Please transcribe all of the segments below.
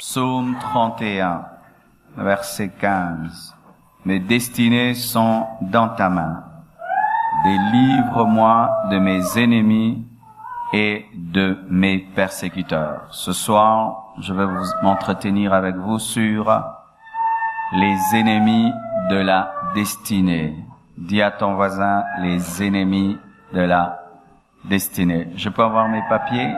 Psaume 31, verset 15. Mes destinées sont dans ta main. Délivre-moi de mes ennemis et de mes persécuteurs. Ce soir, je vais m'entretenir avec vous sur les ennemis de la destinée. Dis à ton voisin, les ennemis de la destinée. Je peux avoir mes papiers?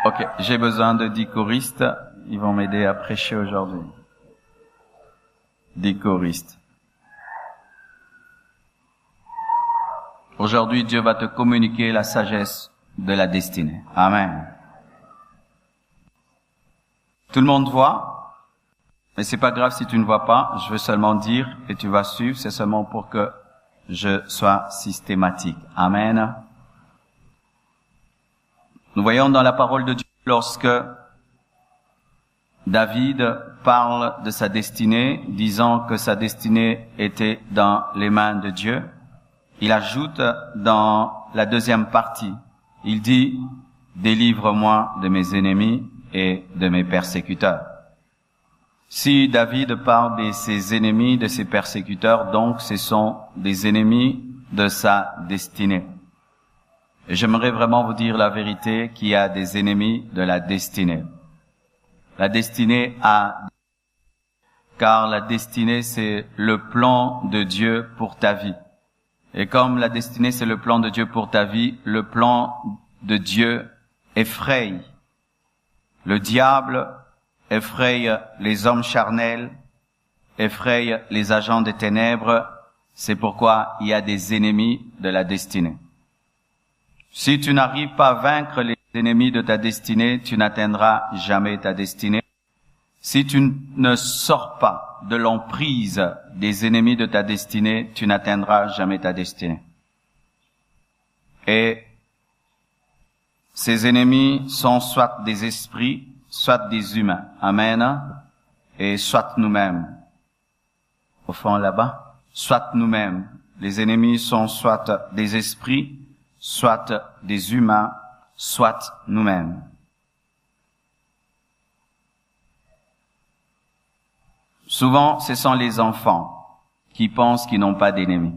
Ok, j'ai besoin de 10 choristes. Ils vont m'aider à prêcher aujourd'hui. 10 choristes. Aujourd'hui, Dieu va te communiquer la sagesse de la destinée. Amen. Tout le monde voit, mais c'est pas grave si tu ne vois pas. Je veux seulement dire et tu vas suivre. C'est seulement pour que je sois systématique. Amen. Nous voyons dans la parole de Dieu, lorsque David parle de sa destinée, disant que sa destinée était dans les mains de Dieu, il ajoute dans la deuxième partie, il dit « Délivre-moi de mes ennemis et de mes persécuteurs ». Si David parle de ses ennemis, de ses persécuteurs, donc ce sont des ennemis de sa destinée. Et j'aimerais vraiment vous dire la vérité, qu'il y a des ennemis de la destinée. La destinée car la destinée c'est le plan de Dieu pour ta vie. Et comme la destinée c'est le plan de Dieu pour ta vie, le plan de Dieu effraie. Le diable effraie les hommes charnels, effraie les agents des ténèbres. C'est pourquoi il y a des ennemis de la destinée. Si tu n'arrives pas à vaincre les ennemis de ta destinée, tu n'atteindras jamais ta destinée. Si tu ne sors pas de l'emprise des ennemis de ta destinée, tu n'atteindras jamais ta destinée. Et ces ennemis sont soit des esprits, soit des humains. Amen. Et soit nous-mêmes. Au fond là-bas, soit nous-mêmes. Les ennemis sont soit des esprits, soit des humains, soit nous-mêmes. Souvent, ce sont les enfants qui pensent qu'ils n'ont pas d'ennemis.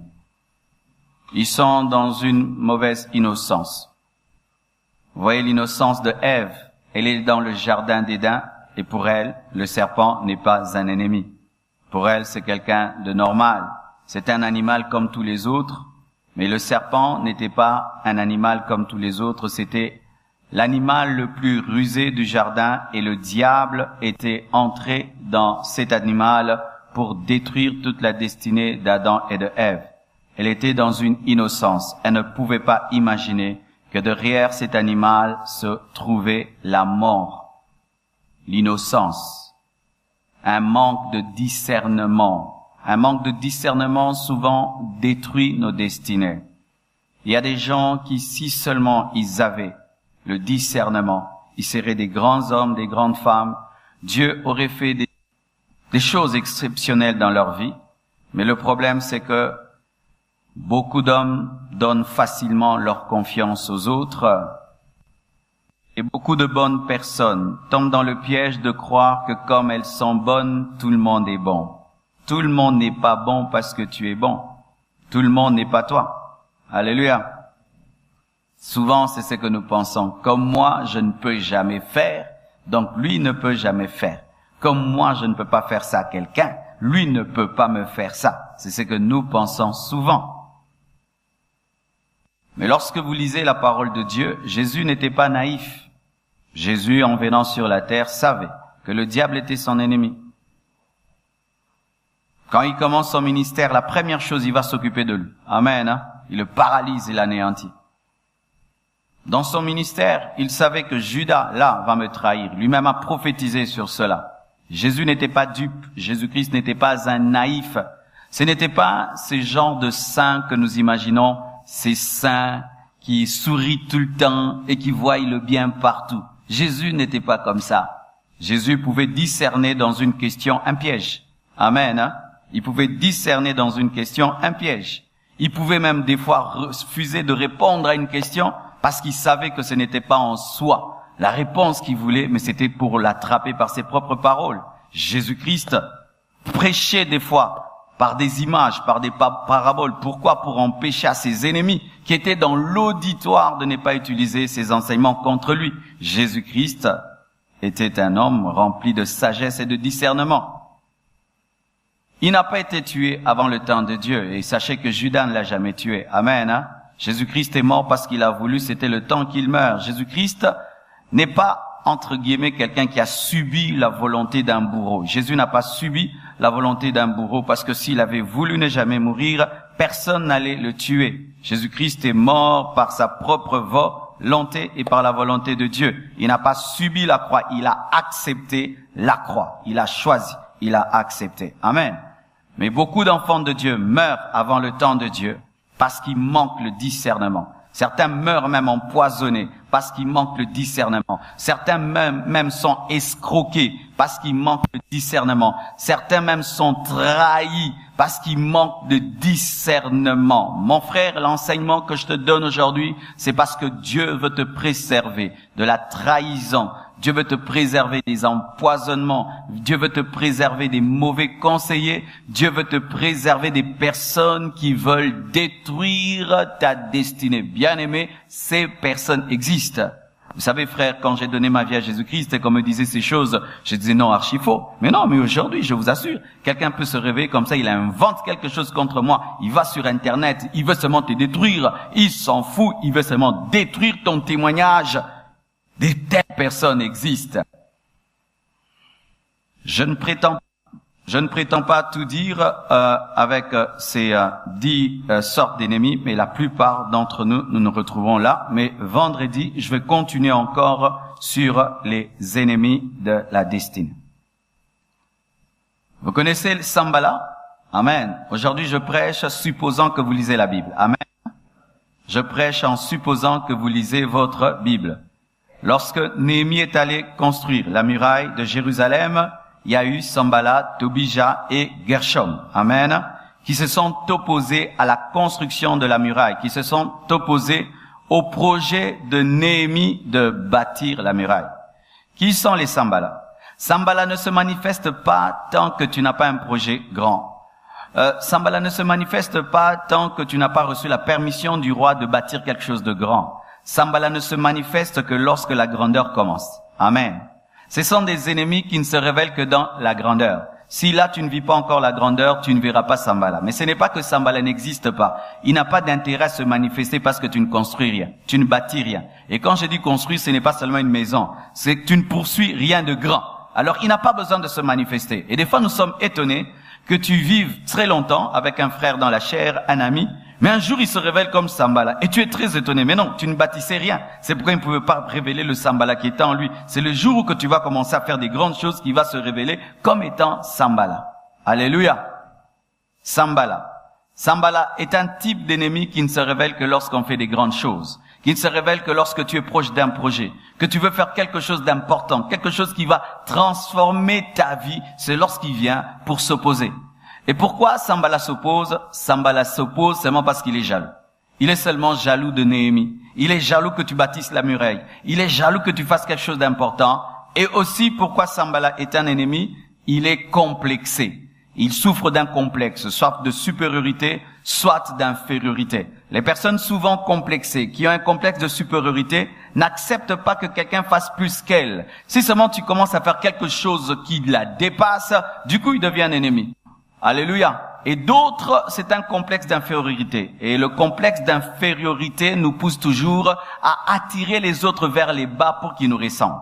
Ils sont dans une mauvaise innocence. Vous voyez l'innocence de Ève, elle est dans le jardin d'Éden, et pour elle, le serpent n'est pas un ennemi. Pour elle, c'est quelqu'un de normal. C'est un animal comme tous les autres. Mais le serpent n'était pas un animal comme tous les autres, c'était l'animal le plus rusé du jardin et le diable était entré dans cet animal pour détruire toute la destinée d'Adam et de Ève. Elle était dans une innocence. Elle ne pouvait pas imaginer que derrière cet animal se trouvait la mort, l'innocence, un manque de discernement. Un manque de discernement souvent détruit nos destinées. Il y a des gens qui, si seulement ils avaient le discernement, ils seraient des grands hommes, des grandes femmes. Dieu aurait fait des choses exceptionnelles dans leur vie. Mais le problème, c'est que beaucoup d'hommes donnent facilement leur confiance aux autres. Et beaucoup de bonnes personnes tombent dans le piège de croire que comme elles sont bonnes, tout le monde est bon. Tout le monde n'est pas bon parce que tu es bon. Tout le monde n'est pas toi. Alléluia. Souvent, c'est ce que nous pensons. Comme moi, je ne peux jamais faire, donc lui ne peut jamais faire. Comme moi, je ne peux pas faire ça à quelqu'un, lui ne peut pas me faire ça. C'est ce que nous pensons souvent. Mais lorsque vous lisez la parole de Dieu, Jésus n'était pas naïf. Jésus, en venant sur la terre, savait que le diable était son ennemi. Quand il commence son ministère, la première chose, il va s'occuper de lui. Amen. Hein? Il le paralyse, il l'anéantit. Dans son ministère, il savait que Judas, là, va me trahir. Lui-même a prophétisé sur cela. Jésus n'était pas dupe. Jésus-Christ n'était pas un naïf. Ce n'était pas ces genres de saints que nous imaginons, ces saints qui sourient tout le temps et qui voient le bien partout. Jésus n'était pas comme ça. Jésus pouvait discerner dans une question un piège. Amen. Hein? Il pouvait discerner dans une question un piège. Il pouvait même des fois refuser de répondre à une question parce qu'il savait que ce n'était pas en soi la réponse qu'il voulait, mais c'était pour l'attraper par ses propres paroles. Jésus-Christ prêchait des fois par des images, par des paraboles. Pourquoi? Pour empêcher à ses ennemis qui étaient dans l'auditoire de ne pas utiliser ses enseignements contre lui. Jésus-Christ était un homme rempli de sagesse et de discernement. Il n'a pas été tué avant le temps de Dieu. Et sachez que Judas ne l'a jamais tué. Amen. Hein? Jésus-Christ est mort parce qu'il a voulu, c'était le temps qu'il meure. Jésus-Christ n'est pas, entre guillemets, quelqu'un qui a subi la volonté d'un bourreau. Jésus n'a pas subi la volonté d'un bourreau parce que s'il avait voulu ne jamais mourir, personne n'allait le tuer. Jésus-Christ est mort par sa propre volonté et par la volonté de Dieu. Il n'a pas subi la croix, il a accepté la croix. Il a choisi, il a accepté. Amen. Mais beaucoup d'enfants de Dieu meurent avant le temps de Dieu parce qu'il manque le discernement. Certains meurent même empoisonnés parce qu'il manque le discernement. Certains même sont escroqués parce qu'il manque le discernement. Certains même sont trahis parce qu'il manque de discernement. Mon frère, l'enseignement que je te donne aujourd'hui, c'est parce que Dieu veut te préserver de la trahison. Dieu veut te préserver des empoisonnements. Dieu veut te préserver des mauvais conseillers. Dieu veut te préserver des personnes qui veulent détruire ta destinée. Bien-aimé, ces personnes existent. Vous savez, frère, quand j'ai donné ma vie à Jésus-Christ et qu'on me disait ces choses, je disais non, archi faux. Mais non, mais aujourd'hui, je vous assure, quelqu'un peut se réveiller comme ça, il invente quelque chose contre moi. Il va sur Internet, il veut seulement te détruire. Il s'en fout, il veut seulement détruire ton témoignage. Des telles personnes existent. Je ne prétends pas tout dire avec ces 10 sortes d'ennemis, mais la plupart d'entre nous nous retrouvons là. Mais vendredi, je vais continuer encore sur les ennemis de la destinée. Vous connaissez le Sanballat? Amen. Aujourd'hui, je prêche supposant que vous lisez la Bible. Amen. Je prêche en supposant que vous lisez votre Bible. Lorsque Néhémie est allé construire la muraille de Jérusalem, il y a eu Sanballat, Tobija et Gershom, amen, qui se sont opposés à la construction de la muraille, qui se sont opposés au projet de Néhémie de bâtir la muraille. Qui sont les Sanballat? Sanballat ne se manifeste pas tant que tu n'as pas un projet grand. Sanballat ne se manifeste pas tant que tu n'as pas reçu la permission du roi de bâtir quelque chose de grand. Sanballat ne se manifeste que lorsque la grandeur commence. Amen. Ce sont des ennemis qui ne se révèlent que dans la grandeur. Si là tu ne vis pas encore la grandeur, tu ne verras pas Sanballat. Mais ce n'est pas que Sanballat n'existe pas. Il n'a pas d'intérêt à se manifester parce que tu ne construis rien. Tu ne bâtis rien. Et quand je dis construire, ce n'est pas seulement une maison. C'est que tu ne poursuis rien de grand. Alors il n'a pas besoin de se manifester. Et des fois nous sommes étonnés que tu vives très longtemps avec un frère dans la chair, un ami, mais un jour, il se révèle comme Sanballat. Et tu es très étonné. Mais non, tu ne bâtissais rien. C'est pourquoi il ne pouvait pas révéler le Sanballat qui était en lui. C'est le jour où que tu vas commencer à faire des grandes choses qu'il va se révéler comme étant Sanballat. Alléluia. Sanballat. Sanballat est un type d'ennemi qui ne se révèle que lorsqu'on fait des grandes choses. Qui ne se révèle que lorsque tu es proche d'un projet. Que tu veux faire quelque chose d'important. Quelque chose qui va transformer ta vie. C'est lorsqu'il vient pour s'opposer. Et pourquoi Sanballat s'oppose? Sanballat s'oppose seulement parce qu'il est jaloux. Il est seulement jaloux de Néhémie. Il est jaloux que tu bâtisses la muraille. Il est jaloux que tu fasses quelque chose d'important. Et aussi, pourquoi Sanballat est un ennemi? Il est complexé. Il souffre d'un complexe, soit de supériorité, soit d'infériorité. Les personnes souvent complexées, qui ont un complexe de supériorité, n'acceptent pas que quelqu'un fasse plus qu'elle. Si seulement tu commences à faire quelque chose qui la dépasse, du coup, il devient un ennemi. Alléluia. Et d'autres, c'est un complexe d'infériorité. Et le complexe d'infériorité nous pousse toujours à attirer les autres vers les bas pour qu'ils nous ressemblent.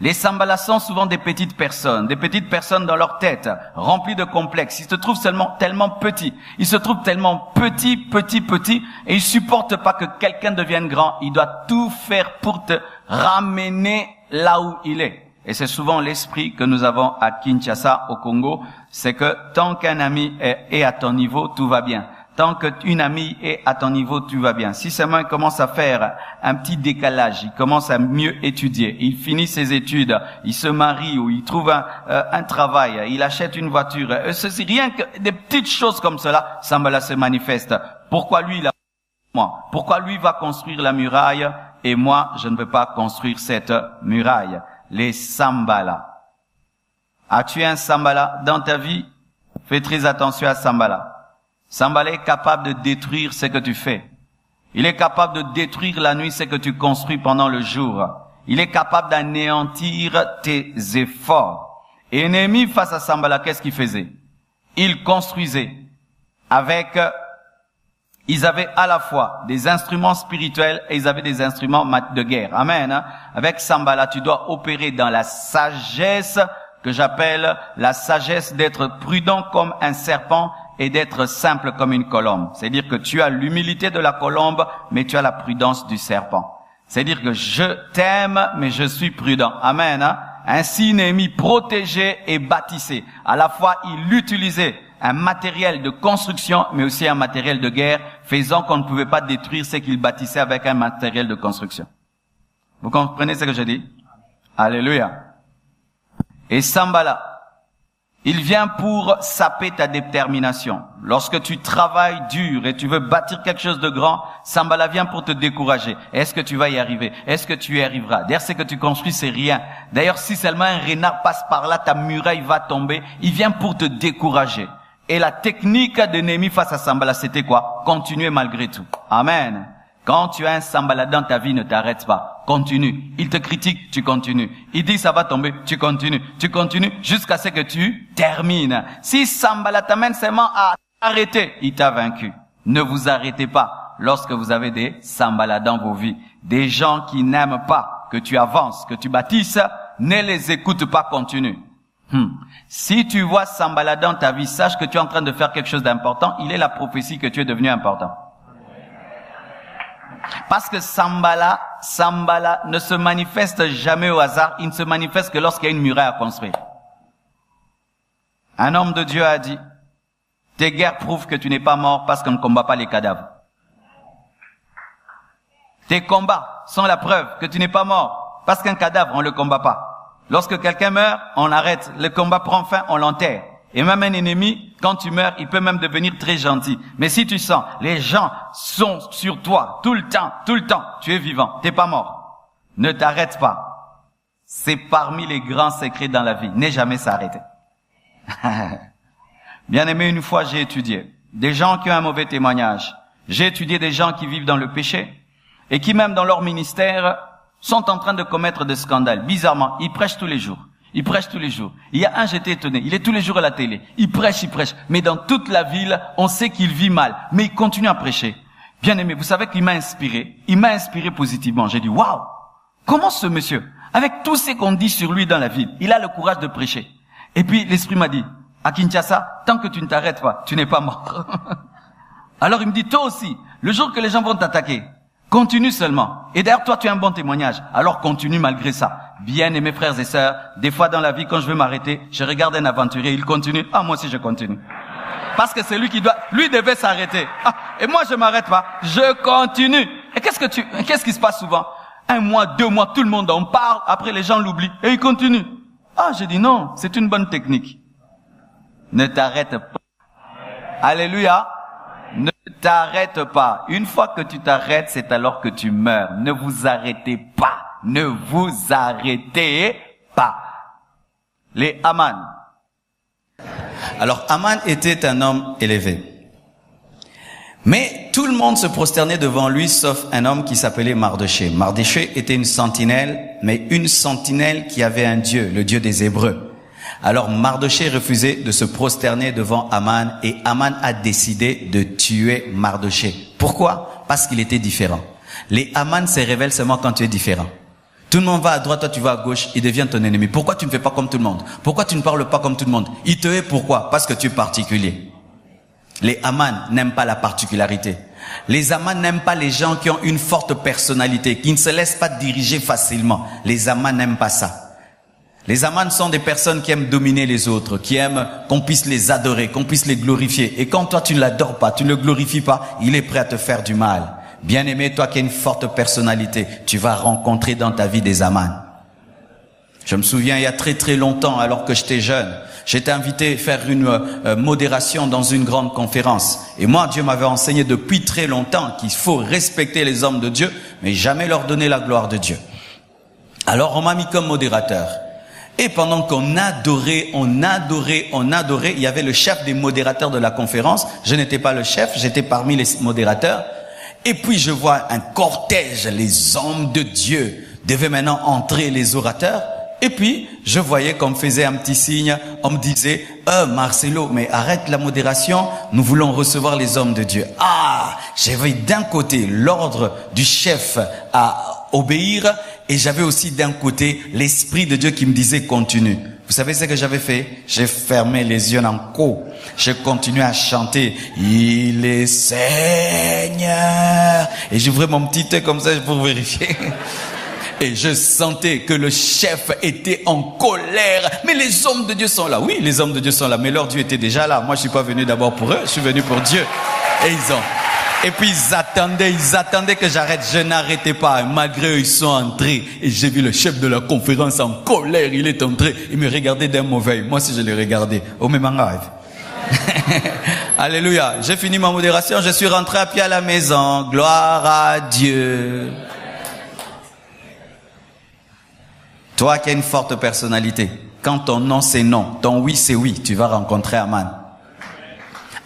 Les Sanballats sont souvent des petites personnes dans leur tête, remplies de complexes. Ils se trouvent seulement tellement petits. Ils se trouvent tellement petits, et ils supportent pas que quelqu'un devienne grand. Il doit tout faire pour te ramener là où il est. Et c'est souvent l'esprit que nous avons à Kinshasa, au Congo, c'est que tant qu'un ami est à ton niveau, tout va bien. Tant qu'une amie est à ton niveau, tout va bien. Si seulement il commence à faire un petit décalage, il commence à mieux étudier, il finit ses études, il se marie ou il trouve un travail, il achète une voiture, ceci, rien que des petites choses comme cela, Sanballat se manifeste. Pourquoi lui, il a moi. Pourquoi lui va construire la muraille et moi, je ne veux pas construire cette muraille? Les Sambala. As-tu un Sambala dans ta vie? Fais très attention à Sambala. Sambala est capable de détruire ce que tu fais. Il est capable de détruire la nuit ce que tu construis pendant le jour. Il est capable d'anéantir tes efforts. Et Néhémie, face à Sambala, qu'est-ce qu'il faisait? Il construisait avec... Ils avaient à la fois des instruments spirituels et ils avaient des instruments de guerre. Amen. Avec Sambala, tu dois opérer dans la sagesse que j'appelle la sagesse d'être prudent comme un serpent et d'être simple comme une colombe. C'est-à-dire que tu as l'humilité de la colombe, mais tu as la prudence du serpent. C'est-à-dire que je t'aime, mais je suis prudent. Amen. Ainsi, Néhémie protégeait et bâtissait. À la fois, il utilisait un matériel de construction, mais aussi un matériel de guerre, faisant qu'on ne pouvait pas détruire ce qu'il bâtissait avec un matériel de construction. Vous comprenez ce que je dis? Alléluia. Et Sambala, il vient pour saper ta détermination. Lorsque tu travailles dur et tu veux bâtir quelque chose de grand, Sambala vient pour te décourager. Est-ce que tu vas y arriver? Est-ce que tu y arriveras? D'ailleurs, ce que tu construis, c'est rien. D'ailleurs, si seulement un renard passe par là, ta muraille va tomber. Il vient pour te décourager. Et la technique de Néhémie face à Sambala, c'était quoi? Continuer malgré tout. Amen. Quand tu as un Sambala dans ta vie, ne t'arrête pas. Continue. Il te critique, tu continues. Il dit ça va tomber, tu continues. Tu continues jusqu'à ce que tu termines. Si Sambala t'amène seulement à arrêter, il t'a vaincu. Ne vous arrêtez pas lorsque vous avez des Sambala dans vos vies. Des gens qui n'aiment pas que tu avances, que tu bâtisses, ne les écoute pas, continue. Si tu vois Sambala dans ta vie, sache que tu es en train de faire quelque chose d'important. Il est la prophétie que tu es devenu important. Parce que Sambala ne se manifeste jamais au hasard. Il ne se manifeste que lorsqu'il y a une muraille à construire. Un homme de Dieu a dit, tes guerres prouvent que tu n'es pas mort parce qu'on ne combat pas les cadavres. Tes combats sont la preuve que tu n'es pas mort parce qu'un cadavre, on ne le combat pas. Lorsque quelqu'un meurt, on arrête. Le combat prend fin, on l'enterre. Et même un ennemi, quand tu meurs, il peut même devenir très gentil. Mais si tu sens, les gens sont sur toi tout le temps, tu es vivant, t'es pas mort. Ne t'arrête pas. C'est parmi les grands secrets dans la vie. N'aie jamais s'arrêter. Bien aimé, une fois j'ai étudié des gens qui ont un mauvais témoignage. J'ai étudié des gens qui vivent dans le péché et qui même dans leur ministère sont en train de commettre des scandales. Bizarrement, ils prêchent tous les jours. Il y a un, j'étais étonné, il est tous les jours à la télé. Il prêche. Mais dans toute la ville, on sait qu'il vit mal. Mais il continue à prêcher. Bien aimé, vous savez qu'il m'a inspiré. Il m'a inspiré positivement. J'ai dit, waouh! Comment ce monsieur, avec tout ce qu'on dit sur lui dans la ville, il a le courage de prêcher. Et puis, l'esprit m'a dit, à Kinshasa, tant que tu ne t'arrêtes pas, tu n'es pas mort. Alors il me dit, toi aussi, le jour que les gens vont t'attaquer, continue seulement. Et d'ailleurs, toi, tu as un bon témoignage. Alors, continue malgré ça. Bien aimés frères et sœurs, des fois dans la vie, quand je veux m'arrêter, je regarde un aventurier, il continue. Ah, moi aussi, je continue. Parce que c'est lui qui lui devait s'arrêter. Ah, et moi, je m'arrête pas. Je continue. Et qu'est-ce qui se passe souvent? 1 mois, 2 mois, tout le monde en parle. Après, les gens l'oublient. Et il continue. Ah, j'ai dit non, c'est une bonne technique. Ne t'arrête pas. Alléluia. Ne t'arrête pas. Une fois que tu t'arrêtes, c'est alors que tu meurs. Ne vous arrêtez pas. Ne vous arrêtez pas. Les Haman. Alors, Haman était un homme élevé. Mais tout le monde se prosternait devant lui, sauf un homme qui s'appelait Mardochée. Mardochée était une sentinelle, mais une sentinelle qui avait un dieu, le dieu des Hébreux. Alors Mardochée refusait de se prosterner devant Haman et Haman a décidé de tuer Mardochée. Pourquoi? Parce qu'il était différent. Les Haman se révèlent seulement quand tu es différent. Tout le monde va à droite, toi tu vas à gauche, il devient ton ennemi. Pourquoi tu ne fais pas comme tout le monde? Pourquoi tu ne parles pas comme tout le monde? Il te hait pourquoi? Parce que tu es particulier. Les Haman n'aiment pas la particularité. Les Haman n'aiment pas les gens qui ont une forte personnalité, qui ne se laissent pas diriger facilement. Les Haman n'aiment pas ça. Les Haman sont des personnes qui aiment dominer les autres, qui aiment qu'on puisse les adorer, qu'on puisse les glorifier. Et quand toi tu ne l'adores pas, tu ne le glorifies pas, il est prêt à te faire du mal. Bien-aimé, toi qui as une forte personnalité, tu vas rencontrer dans ta vie des Haman. Je me souviens, il y a très très longtemps, alors que j'étais jeune, j'étais invité à faire une modération dans une grande conférence. Et moi, Dieu m'avait enseigné depuis très longtemps qu'il faut respecter les hommes de Dieu, mais jamais leur donner la gloire de Dieu. Alors, on m'a mis comme modérateur. Et pendant qu'on adorait, il y avait le chef des modérateurs de la conférence. Je n'étais pas le chef, j'étais parmi les modérateurs. Et puis, je vois un cortège, les hommes de Dieu devaient maintenant entrer, les orateurs. Et puis, je voyais qu'on me faisait un petit signe, on me disait, Marcelo, mais arrête la modération, nous voulons recevoir les hommes de Dieu. Ah, j'avais d'un côté l'ordre du chef à obéir, et j'avais aussi d'un côté l'Esprit de Dieu qui me disait continue. Vous savez ce que j'avais fait? J'ai fermé les yeux en co. J'ai continué à chanter, il est Seigneur. Et j'ouvrais mon petit œil comme ça pour vérifier. Et je sentais que le chef était en colère. Mais les hommes de Dieu sont là. Oui, les hommes de Dieu sont là. Mais leur Dieu était déjà là. Moi, je suis pas venu d'abord pour eux. Je suis venu pour Dieu. Et puis ils attendaient que j'arrête. Je n'arrêtais pas. Et malgré eux, ils sont entrés. Et j'ai vu le chef de la conférence en colère. Il est entré. Il me regardait d'un mauvais. Moi aussi, je l'ai regardé. Au même rêve. Alléluia. J'ai fini ma modération. Je suis rentré à pied à la maison. Gloire à Dieu. Toi qui as une forte personnalité, quand ton non c'est non, ton oui c'est oui, tu vas rencontrer Aman.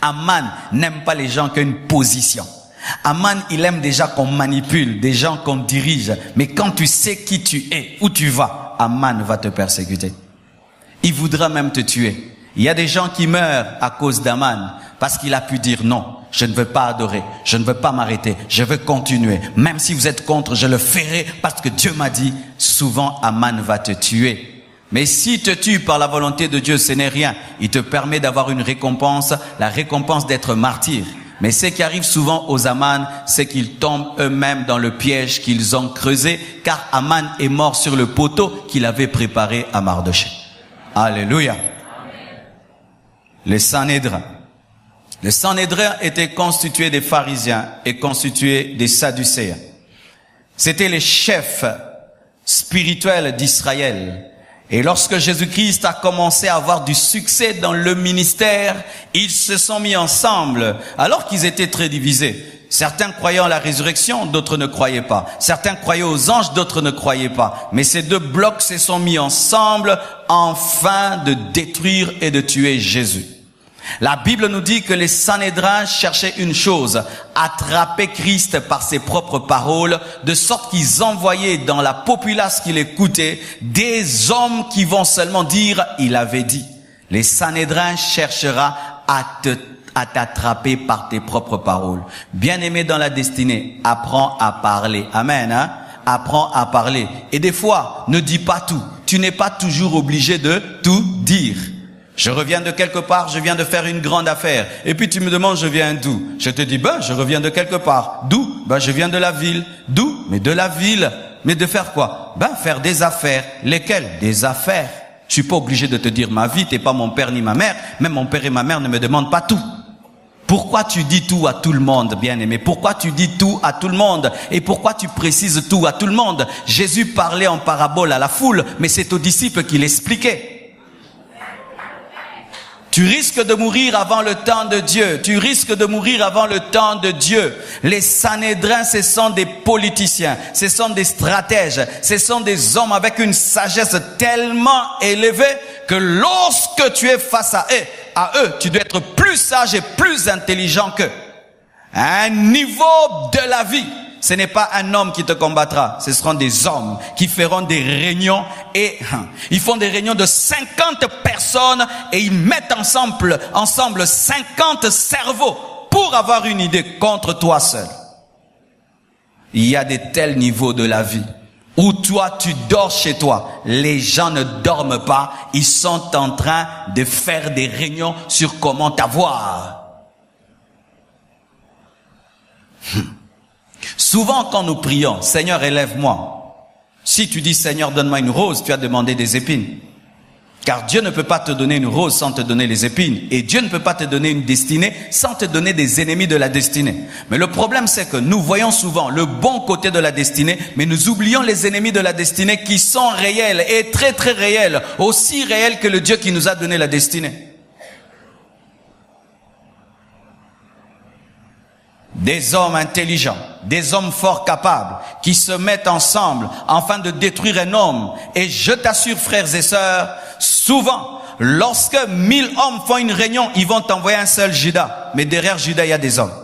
Aman n'aime pas les gens qui ont une position. Aman, il aime déjà qu'on manipule, des gens qu'on dirige. Mais quand tu sais qui tu es, où tu vas, Aman va te persécuter. Il voudra même te tuer. Il y a des gens qui meurent à cause d'Aman parce qu'il a pu dire non. Je ne veux pas adorer, je ne veux pas m'arrêter, je veux continuer. Même si vous êtes contre, je le ferai parce que Dieu m'a dit, souvent Aman va te tuer. Mais s'il te tue par la volonté de Dieu, ce n'est rien. Il te permet d'avoir une récompense, la récompense d'être martyr. Mais ce qui arrive souvent aux Aman, c'est qu'ils tombent eux-mêmes dans le piège qu'ils ont creusé, car Aman est mort sur le poteau qu'il avait préparé à Mardoché. Alléluia. Le Sanhédrin. Le Sanhédrin était constitué des pharisiens et constitué des sadducéens. C'était les chefs spirituels d'Israël. Et lorsque Jésus-Christ a commencé à avoir du succès dans le ministère, ils se sont mis ensemble alors qu'ils étaient très divisés. Certains croyaient en la résurrection, d'autres ne croyaient pas. Certains croyaient aux anges, d'autres ne croyaient pas. Mais ces deux blocs se sont mis ensemble afin de détruire et de tuer Jésus. La Bible nous dit que les Sanhédrins cherchaient une chose, attraper Christ par ses propres paroles, de sorte qu'ils envoyaient dans la populace qui l'écoutait des hommes qui vont seulement dire « il avait dit ». Les Sanhédrins cherchera à t'attraper par tes propres paroles. Bien-aimé dans la destinée, apprends à parler. Amen, hein? Apprends à parler. Et des fois, ne dis pas tout. Tu n'es pas toujours obligé de tout dire. Je reviens de quelque part, je viens de faire une grande affaire. Et puis tu me demandes, je viens d'où? Je te dis, je reviens de quelque part. D'où? Je viens de la ville. D'où? Mais de la ville. Mais de faire quoi? Faire des affaires. Lesquelles? Des affaires. Je suis pas obligé de te dire ma vie, t'es pas mon père ni ma mère. Même mon père et ma mère ne me demandent pas tout. Pourquoi tu dis tout à tout le monde, bien-aimé? Pourquoi tu dis tout à tout le monde? Et pourquoi tu précises tout à tout le monde? Jésus parlait en parabole à la foule, mais c'est aux disciples qu'il expliquait. Tu risques de mourir avant le temps de Dieu. Tu risques de mourir avant le temps de Dieu. Les Sanhédrins, ce sont des politiciens. Ce sont des stratèges. Ce sont des hommes avec une sagesse tellement élevée que lorsque tu es face à eux, tu dois être plus sage et plus intelligent qu'eux. À un niveau de la vie. Ce n'est pas un homme qui te combattra. Ce seront des hommes qui feront des réunions et ils font des réunions de 50 personnes et ils mettent ensemble 50 cerveaux pour avoir une idée contre toi seul. Il y a des tels niveaux de la vie où toi tu dors chez toi. Les gens ne dorment pas. Ils sont en train de faire des réunions sur comment t'avoir. Souvent quand nous prions, Seigneur élève-moi. Si tu dis Seigneur donne-moi une rose, tu as demandé des épines. Car Dieu ne peut pas te donner une rose sans te donner les épines. Et Dieu ne peut pas te donner une destinée sans te donner des ennemis de la destinée. Mais le problème, c'est que nous voyons souvent le bon côté de la destinée, mais nous oublions les ennemis de la destinée qui sont réels et très très réels, aussi réels que le Dieu qui nous a donné la destinée. Des hommes intelligents, des hommes forts capables, qui se mettent ensemble afin de détruire un homme. Et je t'assure, frères et sœurs, souvent, lorsque 1000 hommes font une réunion, ils vont t'envoyer un seul Judas. Mais derrière Judas, il y a des hommes.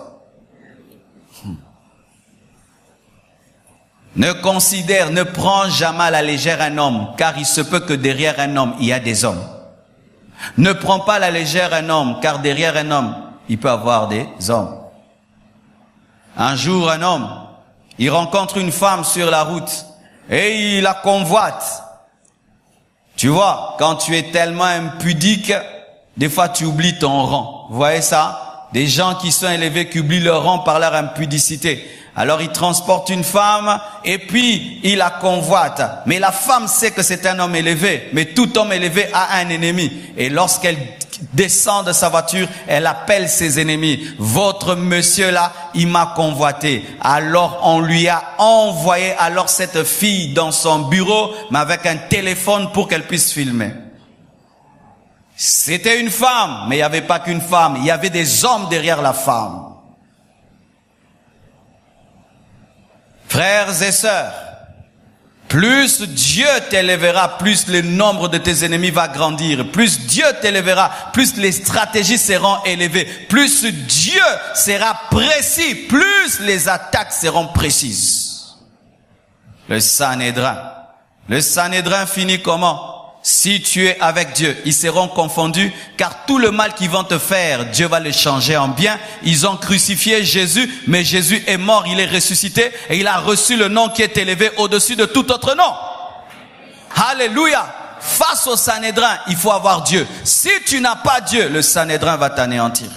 Ne prends jamais à la légère un homme, car il se peut que derrière un homme, il y a des hommes. Ne prends pas à la légère un homme, car derrière un homme, il peut avoir des hommes. Un jour, un homme, il rencontre une femme sur la route et il la convoite. Tu vois, quand tu es tellement impudique, des fois tu oublies ton rang. Vous voyez ça? Des gens qui sont élevés qui oublient leur rang par leur impudicité. Alors il transporte une femme et puis il la convoite. Mais la femme sait que c'est un homme élevé. Mais tout homme élevé a un ennemi. Et lorsqu'elle descend de sa voiture, elle appelle ses ennemis. Votre monsieur là, il m'a convoité. Alors on lui a envoyé alors cette fille dans son bureau, mais avec un téléphone pour qu'elle puisse filmer. C'était une femme, mais il n'y avait pas qu'une femme. Il y avait des hommes derrière la femme. Frères et sœurs, plus Dieu t'élèvera, plus le nombre de tes ennemis va grandir. Plus Dieu t'élèvera, plus les stratégies seront élevées. Plus Dieu sera précis, plus les attaques seront précises. Le Sanhédrin finit comment? Si tu es avec Dieu, ils seront confondus, car tout le mal qu'ils vont te faire, Dieu va le changer en bien. Ils ont crucifié Jésus, mais Jésus est mort, il est ressuscité, et il a reçu le nom qui est élevé au-dessus de tout autre nom. Alléluia! Face au Sanhédrin, il faut avoir Dieu. Si tu n'as pas Dieu, le Sanhédrin va t'anéantir.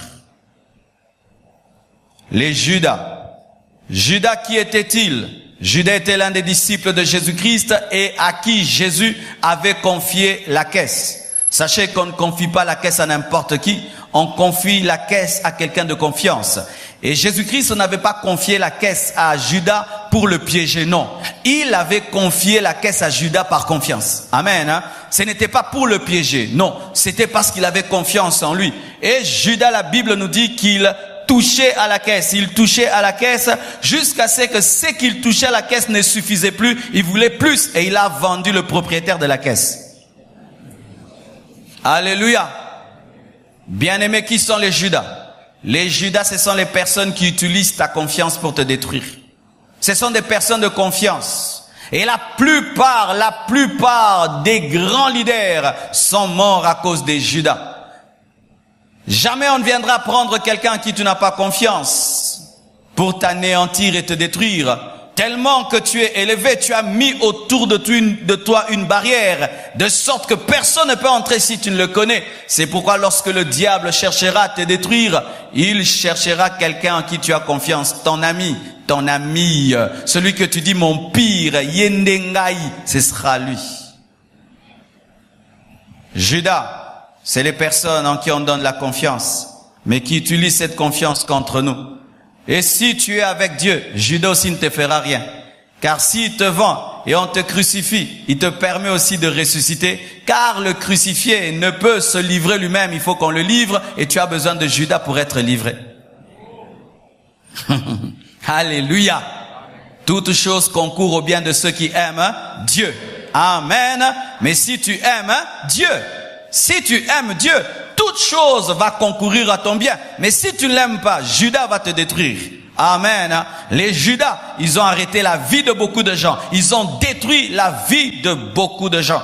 Les Judas. Judas, qui était-il? Judas était l'un des disciples de Jésus-Christ et à qui Jésus avait confié la caisse. Sachez qu'on ne confie pas la caisse à n'importe qui, on confie la caisse à quelqu'un de confiance. Et Jésus-Christ n'avait pas confié la caisse à Judas pour le piéger, non. Il avait confié la caisse à Judas par confiance. Amen. Ce n'était pas pour le piéger, non. C'était parce qu'il avait confiance en lui. Et Judas, la Bible nous dit qu'il touchait à la caisse, il touchait à la caisse jusqu'à ce que ce qu'il touchait à la caisse ne suffisait plus, il voulait plus et il a vendu le propriétaire de la caisse. Alléluia. Bien-aimés, qui sont les Judas? Les Judas, ce sont les personnes qui utilisent ta confiance pour te détruire. Ce sont des personnes de confiance. Et la plupart des grands leaders sont morts à cause des Judas. Jamais on ne viendra prendre quelqu'un à qui tu n'as pas confiance pour t'anéantir et te détruire. Tellement que tu es élevé, tu as mis autour de toi une barrière, de sorte que personne ne peut entrer si tu ne le connais. C'est pourquoi lorsque le diable cherchera à te détruire, il cherchera quelqu'un en qui tu as confiance, ton ami, celui que tu dis mon pire, Yendengai, ce sera lui. Judas, c'est les personnes en qui on donne la confiance, mais qui utilisent cette confiance contre nous. Et si tu es avec Dieu, Judas aussi ne te fera rien. Car s'il te vend et on te crucifie, il te permet aussi de ressusciter. Car le crucifié ne peut se livrer lui-même, il faut qu'on le livre. Et tu as besoin de Judas pour être livré. Alléluia. Toute chose concourt au bien de ceux qui aiment Dieu. Amen. Mais si tu aimes Dieu, si tu aimes Dieu, toute chose va concourir à ton bien. Mais si tu ne l'aimes pas, Judas va te détruire. Amen. Les Judas, ils ont arrêté la vie de beaucoup de gens. Ils ont détruit la vie de beaucoup de gens.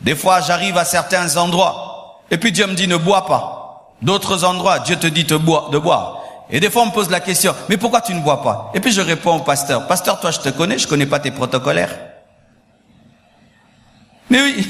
Des fois, j'arrive à certains endroits et puis Dieu me dit ne bois pas. D'autres endroits, Dieu te dit de boire. Et des fois, on me pose la question, mais pourquoi tu ne bois pas? Et puis je réponds au pasteur, pasteur, toi je te connais, je connais pas tes protocolaires. Mais oui.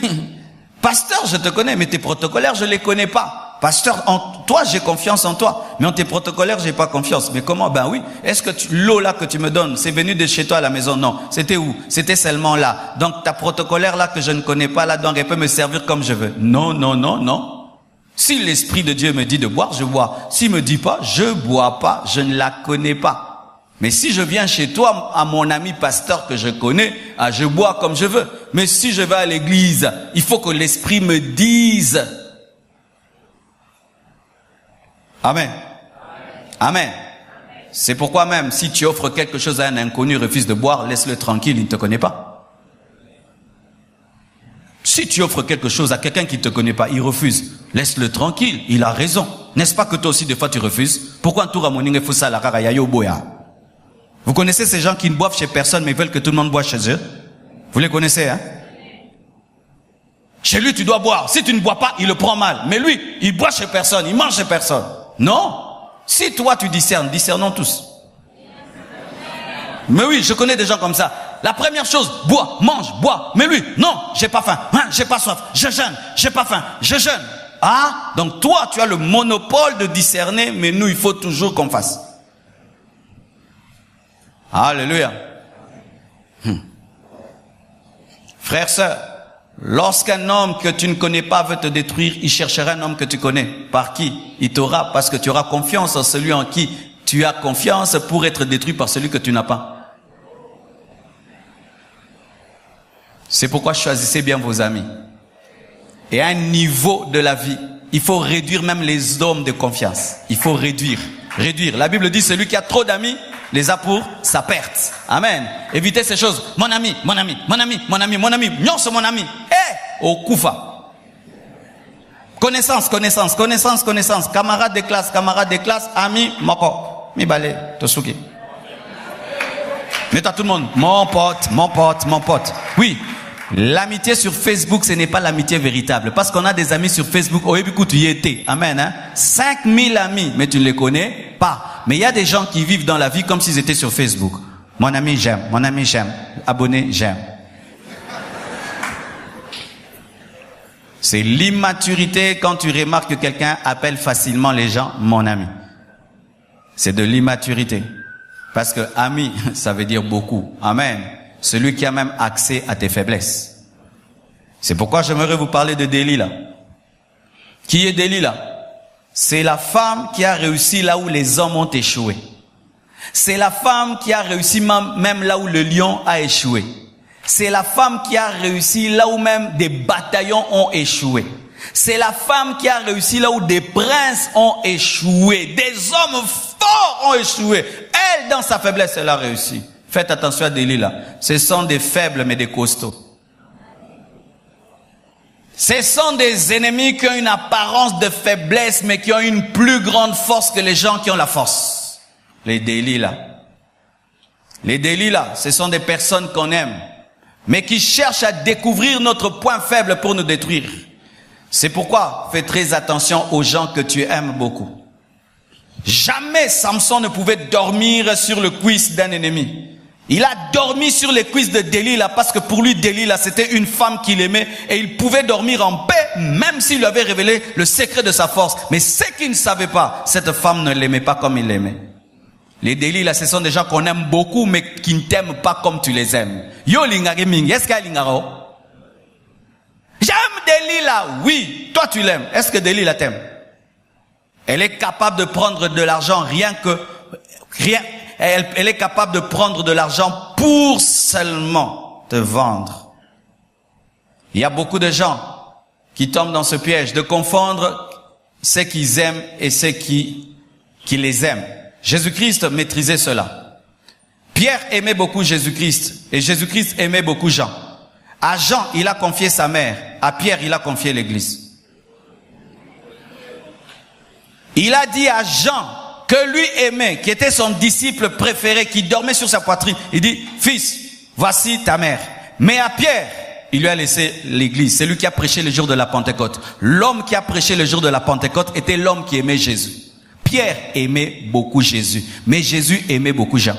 Pasteur, je te connais, mais tes protocolaires, je les connais pas. pasteur, toi, j'ai confiance en toi. Mais en tes protocolaires, j'ai pas confiance. Mais comment? Ben oui. Est-ce que l'eau là que tu me donnes, c'est venu de chez toi à la maison? Non. C'était où? C'était seulement là. Donc, ta protocolaire là que je ne connais pas là, donc elle peut me servir comme je veux. Non, non, non, non. Si l'Esprit de Dieu me dit de boire, je bois. S'il me dit pas, je bois pas. Je ne la connais pas. Mais si je viens chez toi, à mon ami pasteur que je connais, je bois comme je veux. Mais si je vais à l'église, il faut que l'Esprit me dise. Amen. Amen. C'est pourquoi même, si tu offres quelque chose à un inconnu, refuse de boire, laisse-le tranquille, il ne te connaît pas. Si tu offres quelque chose à quelqu'un qui ne te connaît pas, il refuse, laisse-le tranquille, il a raison. N'est-ce pas que toi aussi, des fois, tu refuses? Pourquoi un tour à mon faut ça, la karayayo boya? Vous connaissez ces gens qui ne boivent chez personne, mais veulent que tout le monde boive chez eux? Vous les connaissez, hein? Chez lui, tu dois boire. Si tu ne bois pas, il le prend mal. Mais lui, il boit chez personne, il mange chez personne. Non. Si toi, tu discernes, discernons tous. Mais oui, je connais des gens comme ça. La première chose, bois, mange, bois. Mais lui, non, j'ai pas faim, j'ai pas soif, je jeûne, j'ai pas faim, je jeûne. Ah, donc toi, tu as le monopole de discerner, mais nous, il faut toujours qu'on fasse. Alléluia. Frère, sœur, lorsqu'un homme que tu ne connais pas veut te détruire, il cherchera un homme que tu connais. Par qui? Il t'aura parce que tu auras confiance en celui en qui tu as confiance pour être détruit par celui que tu n'as pas. C'est pourquoi choisissez bien vos amis. Et à un niveau de la vie, il faut réduire même les hommes de confiance. Il faut réduire. La Bible dit celui qui a trop d'amis les a pour sa perte. Amen. Évitez ces choses. Mon ami, mon ami, mon ami, mon ami, mon ami. Non, c'est mon ami. Au Koufa. Connaissance. Camarade de classe, ami, moko. Mi balé, tosuki. Mais à tout le monde. Mon pote. Oui. L'amitié sur Facebook, ce n'est pas l'amitié véritable. Parce qu'on a des amis sur Facebook. Oh, écoute, tu y étais. Amen, hein. 5000 amis, mais tu ne les connais pas. Mais il y a des gens qui vivent dans la vie comme s'ils étaient sur Facebook. Mon ami, j'aime. Abonné, j'aime. C'est l'immaturité quand tu remarques que quelqu'un appelle facilement les gens mon ami. C'est de l'immaturité. Parce que ami, ça veut dire beaucoup. Amen. Celui qui a même accès à tes faiblesses. C'est pourquoi j'aimerais vous parler de Delilah. Qui est Delilah? C'est la femme qui a réussi là où les hommes ont échoué. C'est la femme qui a réussi même là où le lion a échoué. C'est la femme qui a réussi là où même des bataillons ont échoué. C'est la femme qui a réussi là où des princes ont échoué. Des hommes forts ont échoué. Elle, dans sa faiblesse, elle a réussi. Faites attention à Delilah. Ce sont des faibles mais des costauds. Ce sont des ennemis qui ont une apparence de faiblesse mais qui ont une plus grande force que les gens qui ont la force. Les Delilah. Les Delilah, ce sont des personnes qu'on aime mais qui cherchent à découvrir notre point faible pour nous détruire. C'est pourquoi fais très attention aux gens que tu aimes beaucoup. Jamais Samson ne pouvait dormir sur le cuisse d'un ennemi. Il a dormi sur les cuisses de Delilah parce que pour lui, Delilah, c'était une femme qu'il aimait et il pouvait dormir en paix même s'il lui avait révélé le secret de sa force. Mais ce qu'il ne savait pas, cette femme ne l'aimait pas comme il l'aimait. Les Delilah, ce sont des gens qu'on aime beaucoup mais qui ne t'aiment pas comme tu les aimes. Yo lingare mingi, est-ce qu'elle lingaro? J'aime Delilah, oui. Toi tu l'aimes. Est-ce que Delilah t'aime? Elle est capable de prendre de l'argent elle est capable de prendre de l'argent pour seulement te vendre. Il y a beaucoup de gens qui tombent dans ce piège de confondre ceux qu'ils aiment et ceux qui les aiment. Jésus-Christ maîtrisait cela. Pierre aimait beaucoup Jésus-Christ et Jésus-Christ aimait beaucoup Jean. À Jean, il a confié sa mère. À Pierre, il a confié l'église. Il a dit à Jean, que lui aimait, qui était son disciple préféré, qui dormait sur sa poitrine, il dit, fils, voici ta mère. Mais à Pierre, il lui a laissé l'église. C'est lui qui a prêché le jour de la Pentecôte. L'homme qui a prêché le jour de la Pentecôte était l'homme qui aimait Jésus. Pierre aimait beaucoup Jésus, mais Jésus aimait beaucoup Jean.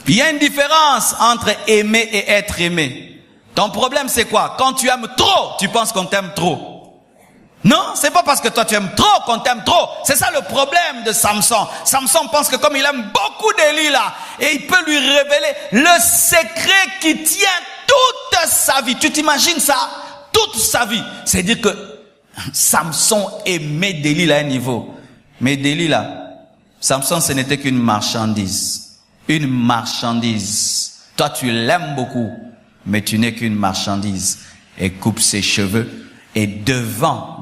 Il y a une différence entre aimer et être aimé. Ton problème c'est quoi? Quand tu aimes trop, tu penses qu'on t'aime trop. Non, c'est pas parce que toi tu aimes trop qu'on t'aime trop. C'est ça le problème de Samson. Samson pense que comme il aime beaucoup Delilah, et il peut lui révéler le secret qui tient toute sa vie. Tu t'imagines ça? Toute sa vie. C'est-à-dire que Samson aimait Delilah à un niveau. Mais Delilah, Samson ce n'était qu'une marchandise. Une marchandise. Toi tu l'aimes beaucoup, mais tu n'es qu'une marchandise. Elle coupe ses cheveux et devant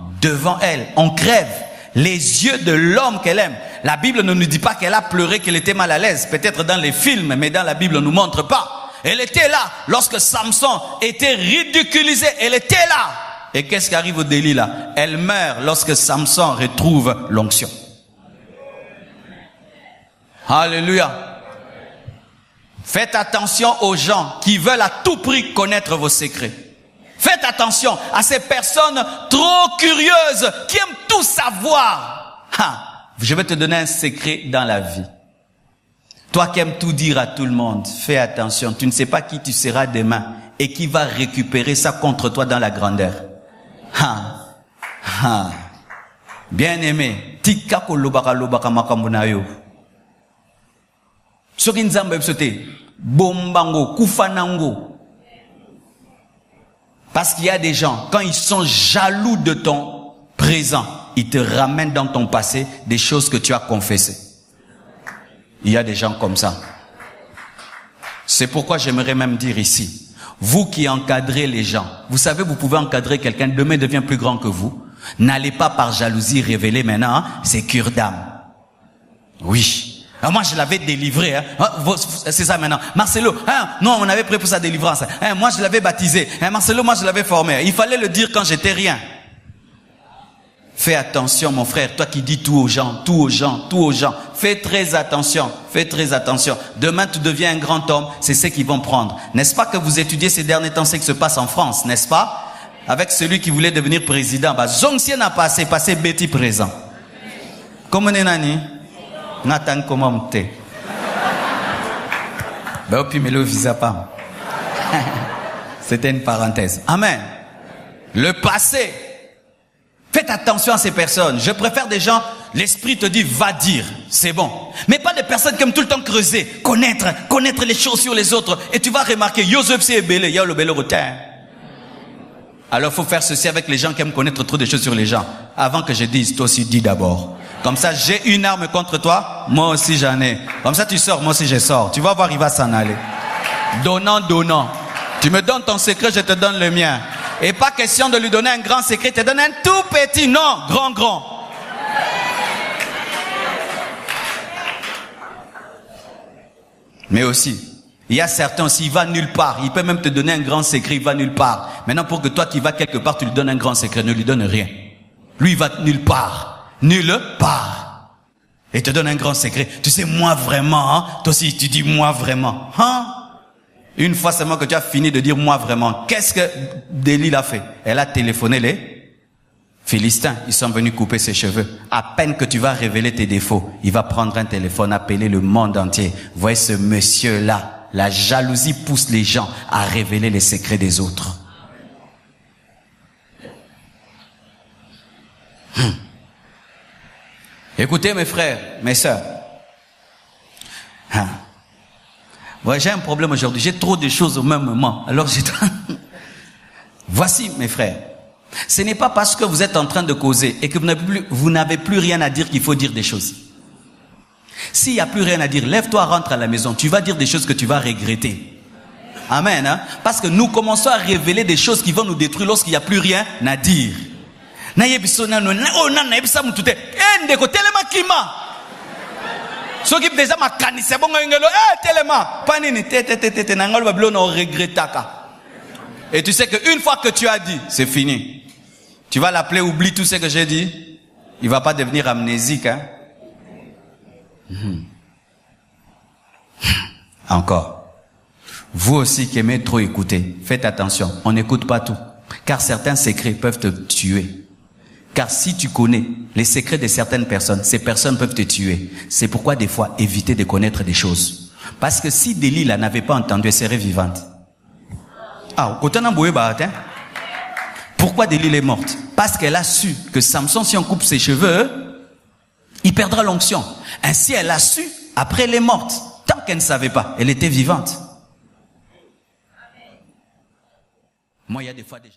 elle, on crève les yeux de l'homme qu'elle aime. La Bible ne nous dit pas qu'elle a pleuré, qu'elle était mal à l'aise. Peut-être dans les films, mais dans la Bible, on ne nous montre pas. Elle était là lorsque Samson était ridiculisé. Elle était là. Et qu'est-ce qui arrive au Delilah? Elle meurt lorsque Samson retrouve l'onction. Alléluia. Faites attention aux gens qui veulent à tout prix connaître vos secrets. Faites attention à ces personnes trop curieuses qui aiment tout savoir. Je vais te donner un secret dans la vie. Toi qui aimes tout dire à tout le monde, fais attention. Tu ne sais pas qui tu seras demain et qui va récupérer ça contre toi dans la grandeur. Bien aimé, tika ko lobaka makambo na yo. Soki nzambe bisote bombango kufanango. Parce qu'il y a des gens, quand ils sont jaloux de ton présent, ils te ramènent dans ton passé des choses que tu as confessées. Il y a des gens comme ça. C'est pourquoi j'aimerais même dire ici, vous qui encadrez les gens, vous savez, vous pouvez encadrer quelqu'un, demain devient plus grand que vous. N'allez pas par jalousie révéler maintenant, c'est cure d'âme. Oui. Alors moi je l'avais délivré, c'est ça maintenant. Marcelo, non, on avait pris pour sa délivrance. Moi je l'avais baptisé. Marcelo, moi je l'avais formé. Il fallait le dire quand j'étais rien. Fais attention mon frère, toi qui dis tout aux gens. Fais très attention, fais très attention. Demain tu deviens un grand homme, c'est ce qu'ils vont prendre. N'est-ce pas que vous étudiez ces derniers temps ce qui se passe en France, n'est-ce pas? Avec celui qui voulait devenir président, Zongxie n'a passé Betty présent. Comment on est nani? Nathan comment t'es? Ben puis mais le visa pas. C'était une parenthèse. Amen. Le passé. Faites attention à ces personnes. Je préfère des gens, l'esprit te dit va dire, c'est bon. Mais pas des personnes qui aiment tout le temps creuser, connaître les choses sur les autres. Et tu vas remarquer, Yosef c'est belé, il y a le belé rotin. Alors faut faire ceci avec les gens qui aiment connaître trop de choses sur les gens. Avant que je dise, toi aussi dis d'abord. Comme ça, j'ai une arme contre toi, moi aussi j'en ai. Comme ça, tu sors, moi aussi je sors. Tu vas voir, il va s'en aller. Donnant. Tu me donnes ton secret, je te donne le mien. Et pas question de lui donner un grand secret, te donner un tout petit, non, grand. Mais aussi, il y a certains aussi, il va nulle part. Il peut même te donner un grand secret, il va nulle part. Maintenant, pour que toi qui vas quelque part, tu lui donnes un grand secret, ne lui donne rien. Lui, il va nulle part. Nulle part. Et te donne un grand secret. Tu sais, moi vraiment, toi aussi tu dis moi vraiment. Une fois seulement que tu as fini de dire moi vraiment, qu'est-ce que Delilah a fait? Elle a téléphoné les Philistins. Ils sont venus couper ses cheveux. À peine que tu vas révéler tes défauts, il va prendre un téléphone, appeler le monde entier. Voyez ce monsieur-là. La jalousie pousse les gens à révéler les secrets des autres. Écoutez mes frères, mes sœurs. J'ai un problème aujourd'hui. J'ai trop de choses au même moment. Alors Voici mes frères. Ce n'est pas parce que vous êtes en train de causer et que vous n'avez plus rien à dire qu'il faut dire des choses. S'il n'y a plus rien à dire, lève-toi, rentre à la maison. Tu vas dire des choses que tu vas regretter. Amen. Parce que nous commençons à révéler des choses qui vont nous détruire lorsqu'il n'y a plus rien à dire. Ceux qui déjà makanise bon ngelo tellement panini tete nangalo bablo no regrettaka. Et tu sais que une fois que tu as dit, c'est fini. Tu vas l'appeler, oublie tout ce que j'ai dit. Il va pas devenir amnésique Encore. Vous aussi qui aimez trop écouter, faites attention, on n'écoute pas tout, car certains secrets peuvent te tuer. Car si tu connais les secrets de certaines personnes, ces personnes peuvent te tuer. C'est pourquoi des fois, évitez de connaître des choses. Parce que si Delilah n'avait pas entendu, elle serait vivante. Pourquoi Delilah est morte? Parce qu'elle a su que Samson, si on coupe ses cheveux, il perdra l'onction. Ainsi, elle a su, après elle est morte. Tant qu'elle ne savait pas, elle était vivante. Moi, il y a des fois déjà...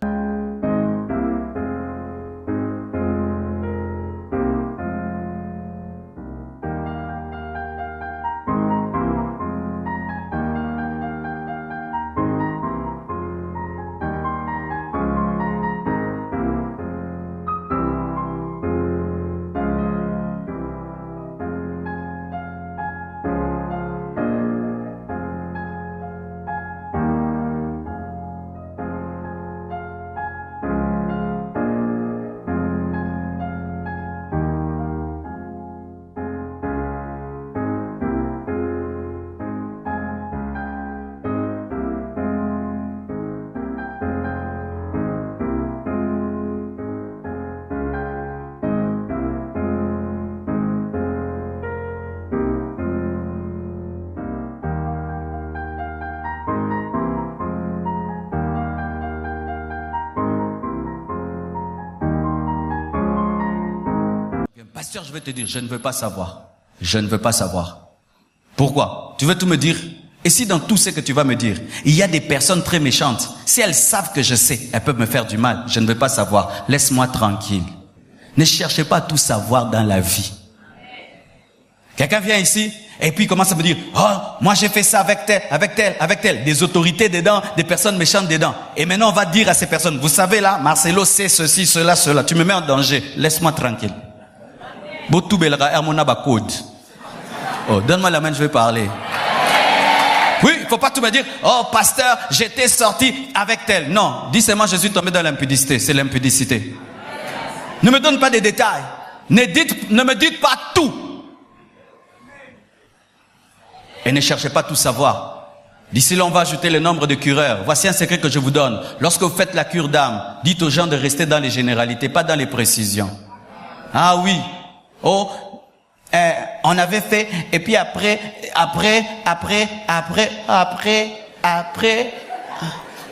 Pasteur, je vais te dire, je ne veux pas savoir. Je ne veux pas savoir. Pourquoi? Tu veux tout me dire? Et si dans tout ce que tu vas me dire, il y a des personnes très méchantes, si elles savent que je sais, elles peuvent me faire du mal. Je ne veux pas savoir. Laisse-moi tranquille. Ne cherchez pas à tout savoir dans la vie. Quelqu'un vient ici et puis commence à me dire, oh, moi j'ai fait ça avec tel, avec tel, avec tel. Des autorités dedans, des personnes méchantes dedans. Et maintenant on va dire à ces personnes, vous savez là, Marcelo sait ceci, cela, cela. Tu me mets en danger. Laisse-moi tranquille. Oh, donne-moi la main, je vais parler. Oui, il faut pas tout me dire, oh pasteur, j'étais sorti avec tel. Non, dis seulement je suis tombé dans l'impudicité. C'est l'impudicité. Ne me donne pas des détails. Ne me dites pas tout. Et ne cherchez pas tout savoir. D'ici là, on va ajouter le nombre de cureurs. Voici un secret que je vous donne. Lorsque vous faites la cure d'âme, dites aux gens de rester dans les généralités, pas dans les précisions. Ah oui. Oh, on avait fait, et puis après. Ah,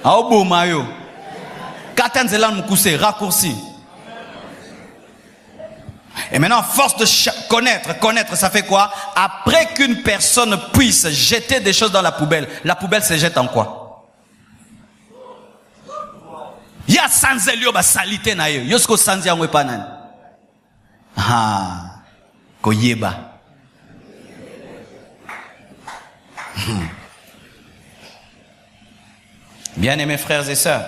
oh, beau maillot. Katanzelan Moukousé, raccourci. Et maintenant, à force de connaître, ça fait quoi? Après qu'une personne puisse jeter des choses dans la poubelle se jette en quoi? Il y a sanzelio ba salité na yo. Yosko sanzia ngwepanan. Ah, koyeba. Bien-aimés frères et sœurs,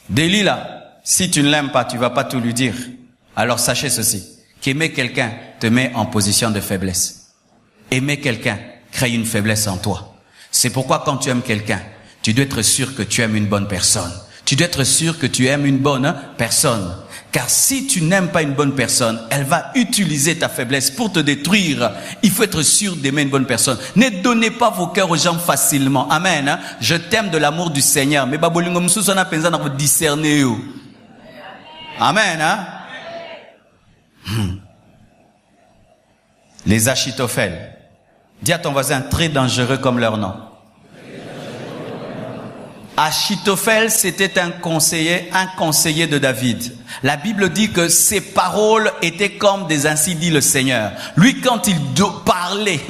Delilah, si tu ne l'aimes pas, tu vas pas tout lui dire. Alors sachez ceci, qu'aimer quelqu'un te met en position de faiblesse. Aimer quelqu'un crée une faiblesse en toi. C'est pourquoi quand tu aimes quelqu'un, tu dois être sûr que tu aimes une bonne personne. Tu dois être sûr que tu aimes une bonne personne. Car si tu n'aimes pas une bonne personne, elle va utiliser ta faiblesse pour te détruire. Il faut être sûr d'aimer une bonne personne. Ne donnez pas vos cœurs aux gens facilement. Amen. Je t'aime de l'amour du Seigneur. Mais babolingo msusu na penza na discerner yo. Amen. Les Achitophel. Dis à ton voisin, très dangereux comme leur nom. Achitophel, c'était un conseiller de David. La Bible dit que ses paroles étaient comme des ainsi dit le Seigneur. Lui, quand il parlait,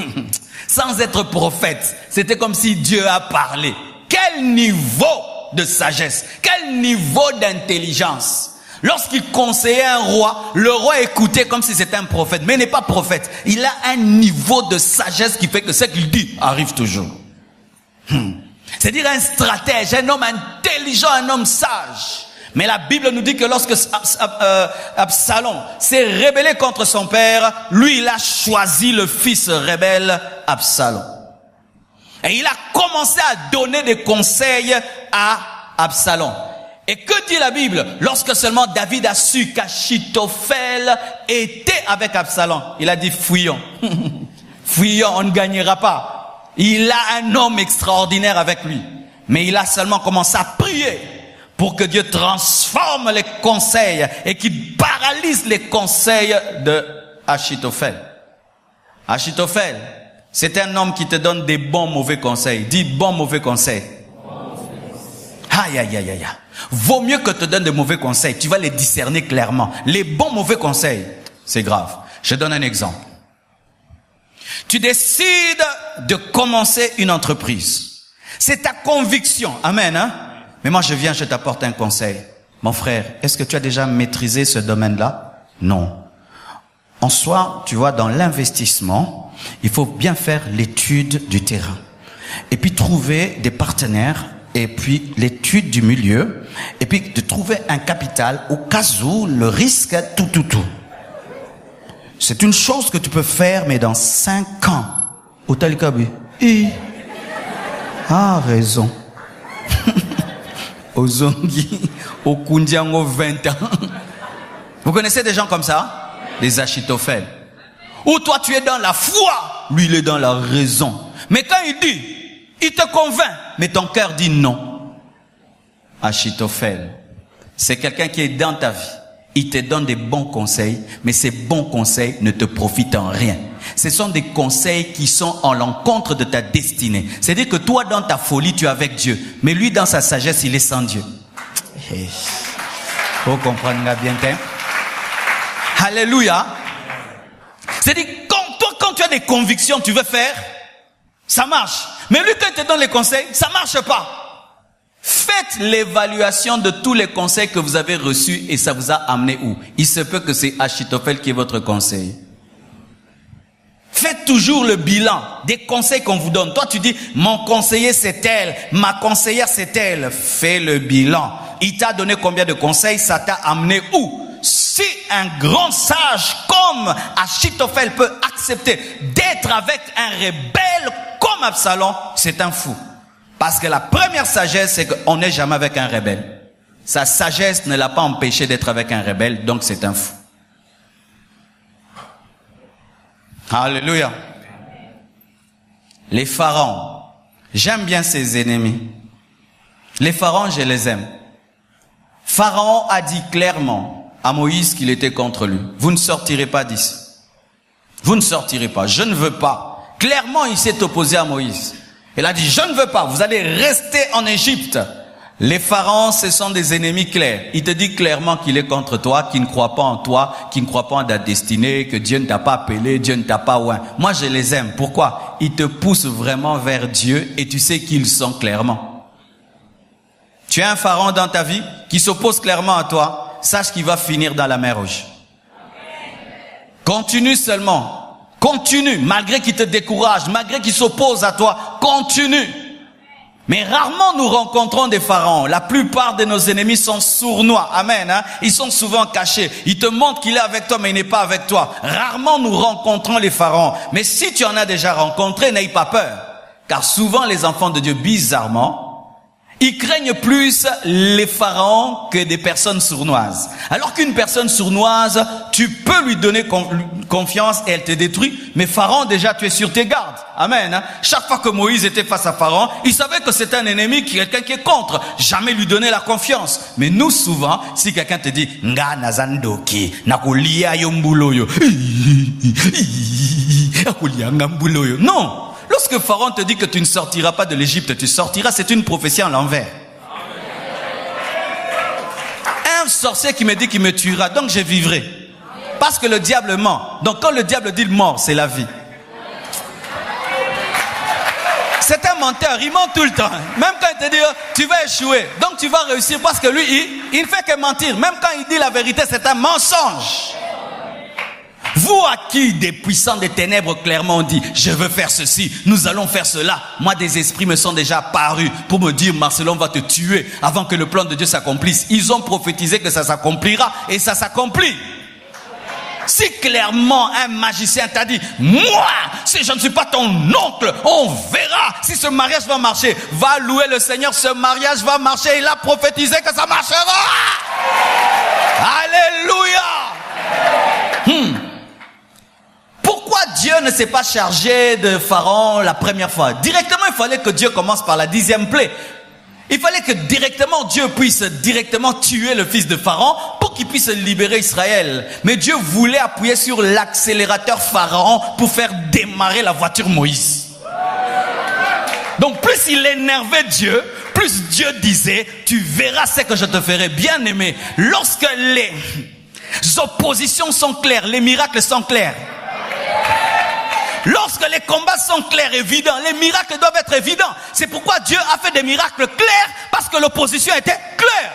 sans être prophète, c'était comme si Dieu a parlé. Quel niveau de sagesse, quel niveau d'intelligence. Lorsqu'il conseillait un roi, le roi écoutait comme si c'était un prophète, mais il n'est pas prophète. Il a un niveau de sagesse qui fait que ce qu'il dit arrive toujours. C'est-à-dire un stratège, un homme intelligent, un homme sage. Mais la Bible nous dit que lorsque Absalom s'est rebellé contre son père, lui il a choisi le fils rebelle Absalom. Et il a commencé à donner des conseils à Absalom. Et que dit la Bible? Lorsque seulement David a su qu'Achitophel était avec Absalom, il a dit fuyons. Fuyons, on ne gagnera pas. Il a un homme extraordinaire avec lui. Mais il a seulement commencé à prier pour que Dieu transforme les conseils et qu'il paralyse les conseils de Achitophel. Achitophel, c'est un homme qui te donne des bons mauvais conseils. Dis bons mauvais conseils. Aïe, aïe, aïe, aïe. Vaut mieux que te donne de mauvais conseils. Tu vas les discerner clairement. Les bons mauvais conseils, c'est grave. Je donne un exemple. Tu décides de commencer une entreprise. C'est ta conviction. Amen, hein? Mais moi, je viens, je t'apporte un conseil. Mon frère, est-ce que tu as déjà maîtrisé ce domaine-là? Non. En soi, tu vois, dans l'investissement, il faut bien faire l'étude du terrain. Et puis trouver des partenaires, et puis l'étude du milieu, et puis de trouver un capital au cas où le risque, tout. C'est une chose que tu peux faire, mais dans 5 ans. Au Talikabi. Ah, raison. Au Zongi, au Kundiango, 20 ans. Vous connaissez des gens comme ça? Des Achitophèles. Ou toi tu es dans la foi, lui il est dans la raison. Mais quand il dit, il te convainc, mais ton cœur dit non. Achitophèle, c'est quelqu'un qui est dans ta vie. Il te donne des bons conseils, mais ces bons conseils ne te profitent en rien. Ce sont des conseils qui sont en l'encontre de ta destinée. C'est-à-dire que toi dans ta folie tu es avec Dieu, mais lui dans sa sagesse il est sans Dieu. Faut comprendre bien, hein? Alléluia. C'est-à-dire, quand tu as des convictions, tu veux faire, ça marche. Mais lui, quand il te donne les conseils, ça marche pas. Faites l'évaluation de tous les conseils que vous avez reçus et ça vous a amené où? Il se peut que c'est Achitophel qui est votre conseil. Faites toujours le bilan des conseils qu'on vous donne. Toi, tu dis, mon conseiller c'est elle, ma conseillère c'est elle. Fais le bilan. Il t'a donné combien de conseils? Ça t'a amené où? Si un grand sage comme Achitophel peut accepter d'être avec un rebelle comme Absalom, c'est un fou. Parce que la première sagesse, c'est qu'on n'est jamais avec un rebelle. Sa sagesse ne l'a pas empêché d'être avec un rebelle, donc c'est un fou. Alléluia. Les pharaons, j'aime bien ses ennemis. Les pharaons, je les aime. Pharaon a dit clairement à Moïse qu'il était contre lui. Vous ne sortirez pas d'ici. Vous ne sortirez pas. Je ne veux pas. Clairement, il s'est opposé à Moïse. Il a dit, je ne veux pas. Vous allez rester en Égypte. Les pharaons, ce sont des ennemis clairs. Il te dit clairement qu'il est contre toi, qu'il ne croit pas en toi, qu'il ne croit pas en ta destinée, que Dieu ne t'a pas appelé, Dieu ne t'a pas oint. Moi, je les aime. Pourquoi? Ils te poussent vraiment vers Dieu et tu sais qui ils sont clairement. Tu as un pharaon dans ta vie qui s'oppose clairement à toi. Sache qu'il va finir dans la mer Rouge. Continue seulement. Continue, malgré qu'il te décourage, malgré qu'il s'oppose à toi. Continue. Mais rarement nous rencontrons des pharaons. La plupart de nos ennemis sont sournois. Amen. Hein? Ils sont souvent cachés. Ils te montrent qu'il est avec toi, mais il n'est pas avec toi. Rarement nous rencontrons les pharaons. Mais si tu en as déjà rencontré, n'aie pas peur. Car souvent les enfants de Dieu, bizarrement, ils craignent plus les pharaons que des personnes sournoises. Alors qu'une personne sournoise, tu peux lui donner confiance et elle te détruit. Mais Pharaon, déjà, tu es sur tes gardes. Amen. Hein? Chaque fois que Moïse était face à Pharaon, il savait que c'est un ennemi, quelqu'un qui est contre. Jamais lui donner la confiance. Mais nous, souvent, si quelqu'un te dit, nga nazandoki, nakulia yombuloyo, non. Lorsque Pharaon te dit que tu ne sortiras pas de l'Égypte, tu sortiras, c'est une prophétie en l'envers. Un sorcier qui me dit qu'il me tuera, donc je vivrai. Parce que le diable ment. Donc quand le diable dit le mort, c'est la vie. C'est un menteur, il ment tout le temps. Même quand il te dit, tu vas échouer, donc tu vas réussir, parce que lui, il ne fait que mentir. Même quand il dit la vérité, c'est un mensonge. Vous à qui des puissants des ténèbres clairement ont dit, je veux faire ceci, nous allons faire cela. Moi, des esprits me sont déjà apparus pour me dire, Marcelon va te tuer avant que le plan de Dieu s'accomplisse. Ils ont prophétisé que ça s'accomplira et ça s'accomplit. Si clairement un magicien t'a dit, moi, si je ne suis pas ton oncle, on verra si ce mariage va marcher. Va louer le Seigneur, ce mariage va marcher. Il a prophétisé que ça marchera. Alléluia. Pourquoi Dieu ne s'est pas chargé de Pharaon la première fois? Directement, il fallait que Dieu commence par la 10e plaie. Il fallait que directement Dieu puisse directement tuer le fils de Pharaon pour qu'il puisse libérer Israël. Mais Dieu voulait appuyer sur l'accélérateur Pharaon pour faire démarrer la voiture Moïse. Donc plus il énervait Dieu, plus Dieu disait, tu verras ce que je te ferai. Bien aimé, lorsque les oppositions sont claires, les miracles sont clairs. Lorsque les combats sont clairs, évidents, les miracles doivent être évidents. C'est pourquoi Dieu a fait des miracles clairs, parce que l'opposition était claire.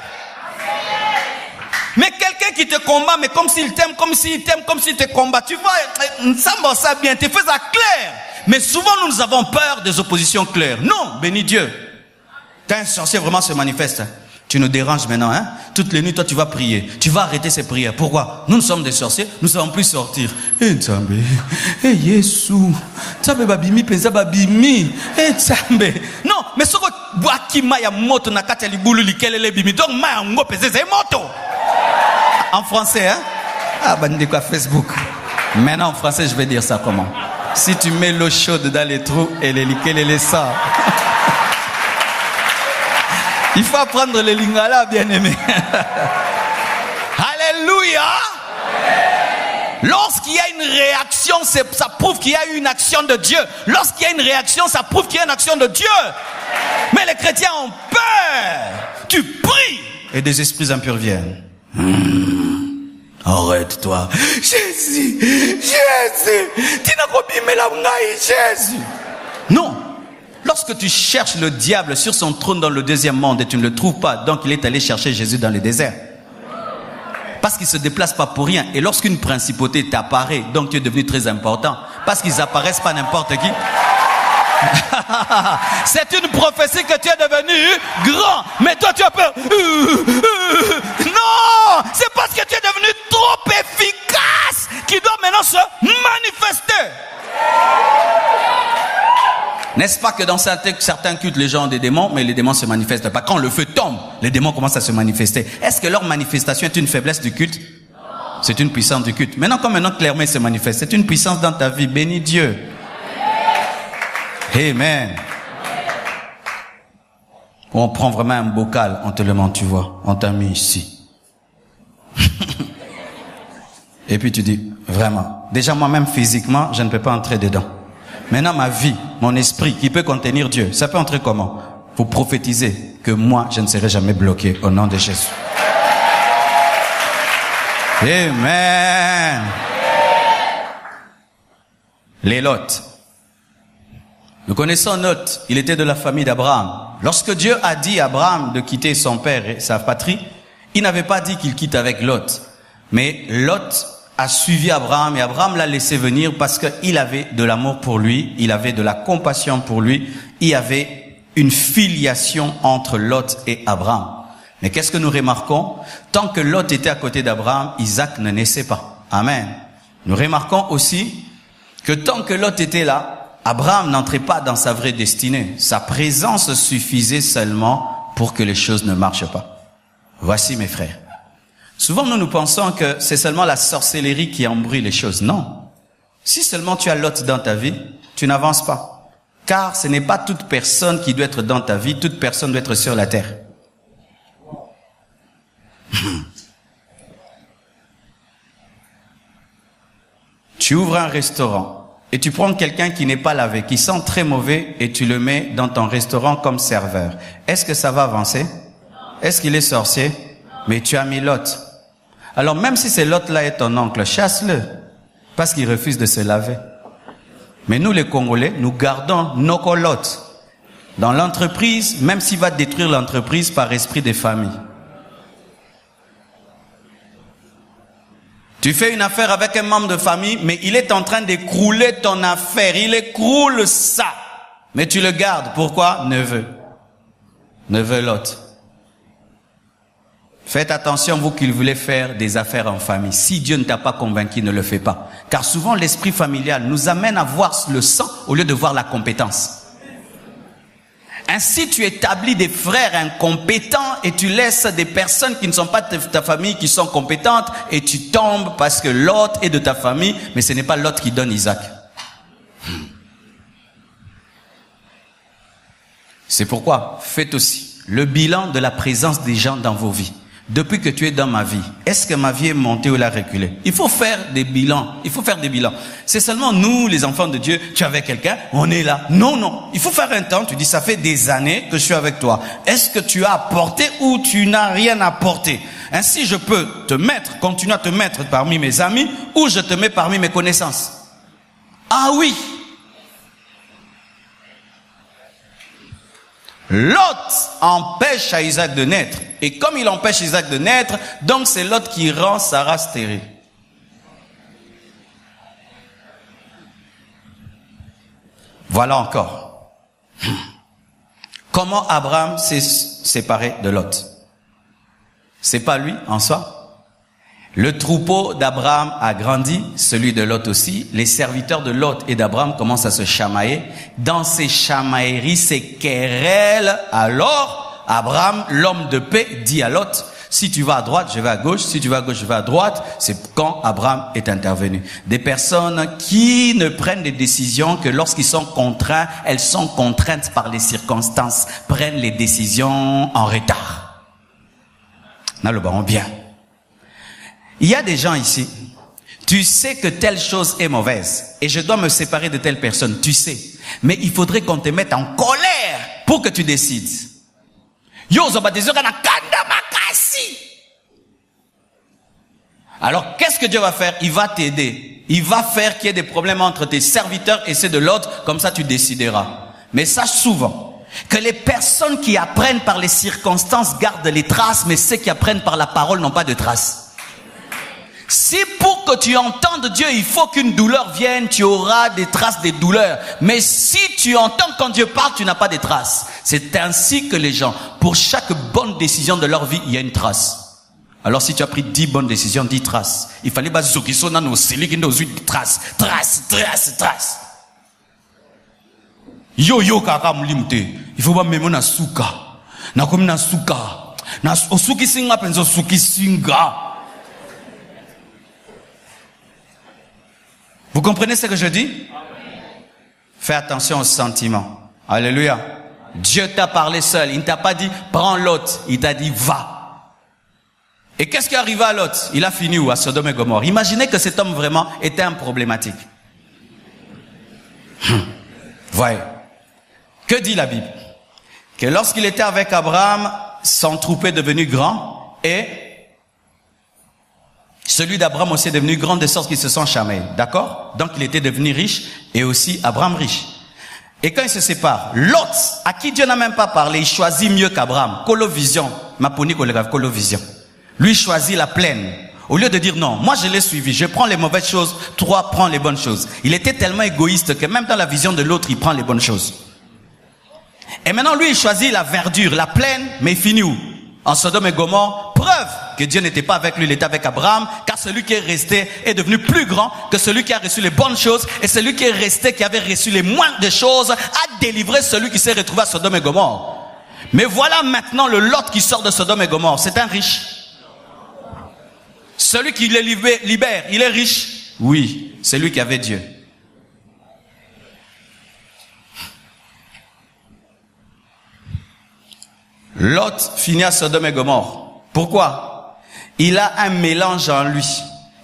Mais quelqu'un qui te combat, mais comme s'il t'aime, comme s'il te combat, tu vois, ça me ça bien, tu fais ça clair. Mais souvent nous avons peur des oppositions claires. Non, béni Dieu. Quand un sorcier vraiment se manifeste, tu nous déranges maintenant, hein? Toutes les nuits, toi, tu vas prier. Tu vas arrêter ces prières. Pourquoi? Nous sommes des sorciers, nous ne savons plus sortir. Eh, Nzambe. Eh, Yesu. Nzambe babimi, peza babimi. Eh, Nzambe. Non, mais ce que boaki maya moto na kati ya libulu likelele bimi. Donc, maya ngo peza c'est moto. En français, hein? Ah, ben, quoi, Facebook. Maintenant, en français, je vais dire ça comment? Si tu mets l'eau chaude dans les trous et les likelele ça. Il faut apprendre le lingala, bien-aimé. Alléluia. Lorsqu'il y a une réaction, ça prouve qu'il y a eu une action de Dieu. Lorsqu'il y a une réaction, ça prouve qu'il y a une action de Dieu. Mais les chrétiens ont peur. Tu pries et des esprits impurs viennent. Arrête-toi. Jésus. Jésus. Non. Lorsque tu cherches le diable sur son trône dans le deuxième monde et tu ne le trouves pas, donc il est allé chercher Jésus dans le désert. Parce qu'il ne se déplace pas pour rien. Et lorsqu'une principauté t'apparaît, donc tu es devenu très important. Parce qu'ils apparaissent pas n'importe qui. C'est une prophétie que tu es devenu grand. Mais toi tu as peur. Non, c'est parce que tu es devenu trop efficace qu'il doit maintenant se manifester. N'est-ce pas que dans certains cultes, les gens ont des démons, mais les démons ne se manifestent pas. Quand le feu tombe, les démons commencent à se manifester. Est-ce que leur manifestation est une faiblesse du culte? C'est une puissance du culte. Maintenant, comme maintenant clairement il se manifeste, c'est une puissance dans ta vie. Bénis Dieu. Amen. On prend vraiment un bocal, on te le montre, tu vois. On t'a mis ici. Et puis tu dis, vraiment. Déjà moi-même physiquement, je ne peux pas entrer dedans. Maintenant, ma vie, mon esprit, qui peut contenir Dieu, ça peut entrer comment? Vous prophétisez que moi, je ne serai jamais bloqué au nom de Jésus. Amen. Les Lot. Nous connaissons Lot. Il était de la famille d'Abraham. Lorsque Dieu a dit à Abraham de quitter son père et sa patrie, il n'avait pas dit qu'il quitte avec Lot. Mais Lot a suivi Abraham et Abraham l'a laissé venir parce qu'il avait de l'amour pour lui, il avait de la compassion pour lui, il y avait une filiation entre Lot et Abraham. Mais qu'est-ce que nous remarquons? Tant que Lot était à côté d'Abraham, Isaac ne naissait pas. Amen. Nous remarquons aussi que tant que Lot était là, Abraham n'entrait pas dans sa vraie destinée. Sa présence suffisait seulement pour que les choses ne marchent pas. Voici mes frères. Souvent, nous pensons que c'est seulement la sorcellerie qui embrouille les choses. Non. Si seulement tu as Lot dans ta vie, tu n'avances pas. Car ce n'est pas toute personne qui doit être dans ta vie, toute personne doit être sur la terre. Tu ouvres un restaurant et tu prends quelqu'un qui n'est pas lavé, qui sent très mauvais et tu le mets dans ton restaurant comme serveur. Est-ce que ça va avancer? Est-ce qu'il est sorcier? Mais tu as mis Lot. Alors même si c'est Lot-là est ton oncle, chasse-le. Parce qu'il refuse de se laver. Mais nous les Congolais, nous gardons nos Lot. Dans l'entreprise, même s'il va détruire l'entreprise par esprit de famille. Tu fais une affaire avec un membre de famille, mais il est en train d'écrouler ton affaire. Il écroule ça. Mais tu le gardes. Pourquoi? Neveu. Neveu Lot. Faites attention, vous qui voulez faire des affaires en famille. Si Dieu ne t'a pas convaincu, ne le fais pas. Car souvent, l'esprit familial nous amène à voir le sang au lieu de voir la compétence. Ainsi, tu établis des frères incompétents et tu laisses des personnes qui ne sont pas de ta famille, qui sont compétentes, et tu tombes parce que Lot est de ta famille, mais ce n'est pas Lot qui donne Isaac. C'est pourquoi, faites aussi le bilan de la présence des gens dans vos vies. depuis que tu es dans ma vie, est-ce que ma vie est montée ou elle a reculé? Il faut faire des bilans. Il faut faire des bilans. C'est seulement nous, les enfants de Dieu, tu es avec quelqu'un, on est là. Non, non. Il faut faire un temps. Tu dis, ça fait des années que je suis avec toi. Est-ce que tu as apporté ou tu n'as rien apporté? Ainsi, je peux te mettre, continuer à te mettre parmi mes amis ou je te mets parmi mes connaissances. Ah oui. Lot empêche à Isaac de naître. Et comme il empêche Isaac de naître, donc c'est Lot qui rend Sarah stérile. Voilà encore. Comment Abraham s'est séparé de Lot? C'est pas lui en soi. Le troupeau d'Abraham a grandi, celui de Lot aussi. Les serviteurs de Lot et d'Abraham commencent à se chamailler. Dans ces chamailleries, ces querelles, alors Abraham, l'homme de paix, dit à Lot, si tu vas à droite, je vais à gauche. Si tu vas à gauche, je vais à droite. C'est quand Abraham est intervenu. Des personnes qui ne prennent des décisions que lorsqu'ils sont contraints, elles sont contraintes par les circonstances, prennent les décisions en retard. Là, le baron bien. Il y a des gens ici, tu sais que telle chose est mauvaise et je dois me séparer de telle personne, tu sais. Mais il faudrait qu'on te mette en colère pour que tu décides. Alors, qu'est-ce que Dieu va faire? Il va t'aider. Il va faire qu'il y ait des problèmes entre tes serviteurs et ceux de l'autre, comme ça tu décideras. Mais sache souvent que les personnes qui apprennent par les circonstances gardent les traces, mais ceux qui apprennent par la parole n'ont pas de traces. Si pour que tu entendes Dieu, il faut qu'une douleur vienne, tu auras des traces des douleurs. Mais si tu entends quand Dieu parle, tu n'as pas de traces. C'est ainsi que les gens, pour chaque bonne décision de leur vie, il y a une trace. Alors si tu as pris 10 bonnes décisions, 10 traces. Il fallait pas qu'ils sont dans nos cellules, nos traces, traces. Yo kaka mlimte. Il faut pas même na suka. Na comme na suka. Na osuki singa penzo suki singa. Vous comprenez ce que je dis? Fais attention aux sentiments. Alléluia. Dieu t'a parlé seul. Il ne t'a pas dit prends Lot. Il t'a dit va. Et qu'est-ce qui est arrivé à Lot? Il a fini où? À Sodome et Gomorrhe. Imaginez que cet homme vraiment était un problématique. Voyez. Que dit la Bible? Que lorsqu'il était avec Abraham, son troupeau est devenu grand et celui d'Abraham aussi est devenu grand de sorte qu'ils se sont chamaillés. D'accord? Donc il était devenu riche et aussi Abraham riche. Et quand ils se séparent, Lot, à qui Dieu n'a même pas parlé, il choisit mieux qu'Abraham. Colovision. Maponi colovision. Lui choisit la plaine. Au lieu de dire non, moi je l'ai suivi, je prends les mauvaises choses, toi prends les bonnes choses. Il était tellement égoïste que même dans la vision de l'autre, il prend les bonnes choses. Et maintenant lui il choisit la verdure, la plaine, mais il finit où? En Sodome et Gomorrhe. Preuve que Dieu n'était pas avec lui, il était avec Abraham, car celui qui est resté est devenu plus grand que celui qui a reçu les bonnes choses, et celui qui est resté, qui avait reçu les moindres de choses, a délivré celui qui s'est retrouvé à Sodome et Gomorrhe. Mais voilà maintenant le Lot qui sort de Sodome et Gomorrhe, c'est un riche. Celui qui les libère, il est riche. Oui, c'est lui qui avait Dieu. Lot finit à Sodome et Gomorrhe. Pourquoi? Il a un mélange en lui.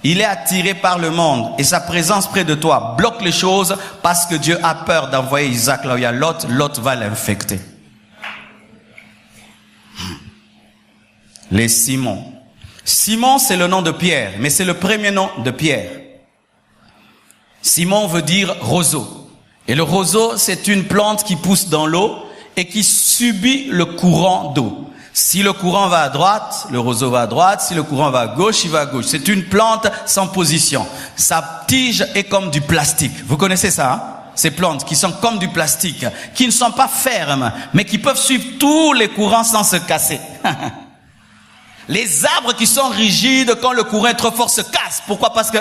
Il est attiré par le monde et sa présence près de toi bloque les choses parce que Dieu a peur d'envoyer Isaac là où il y a Lot. Lot va l'infecter. Les Simons. Simon, c'est le nom de Pierre, mais c'est le premier nom de Pierre. Simon veut dire roseau. Et le roseau, c'est une plante qui pousse dans l'eau et qui subit le courant d'eau. Si le courant va à droite, le roseau va à droite. Si le courant va à gauche, il va à gauche. C'est une plante sans position. Sa tige est comme du plastique. Vous connaissez ça, hein? Ces plantes qui sont comme du plastique, qui ne sont pas fermes, mais qui peuvent suivre tous les courants sans se casser. Les arbres qui sont rigides, quand le courant est trop fort, se cassent. Pourquoi? Parce que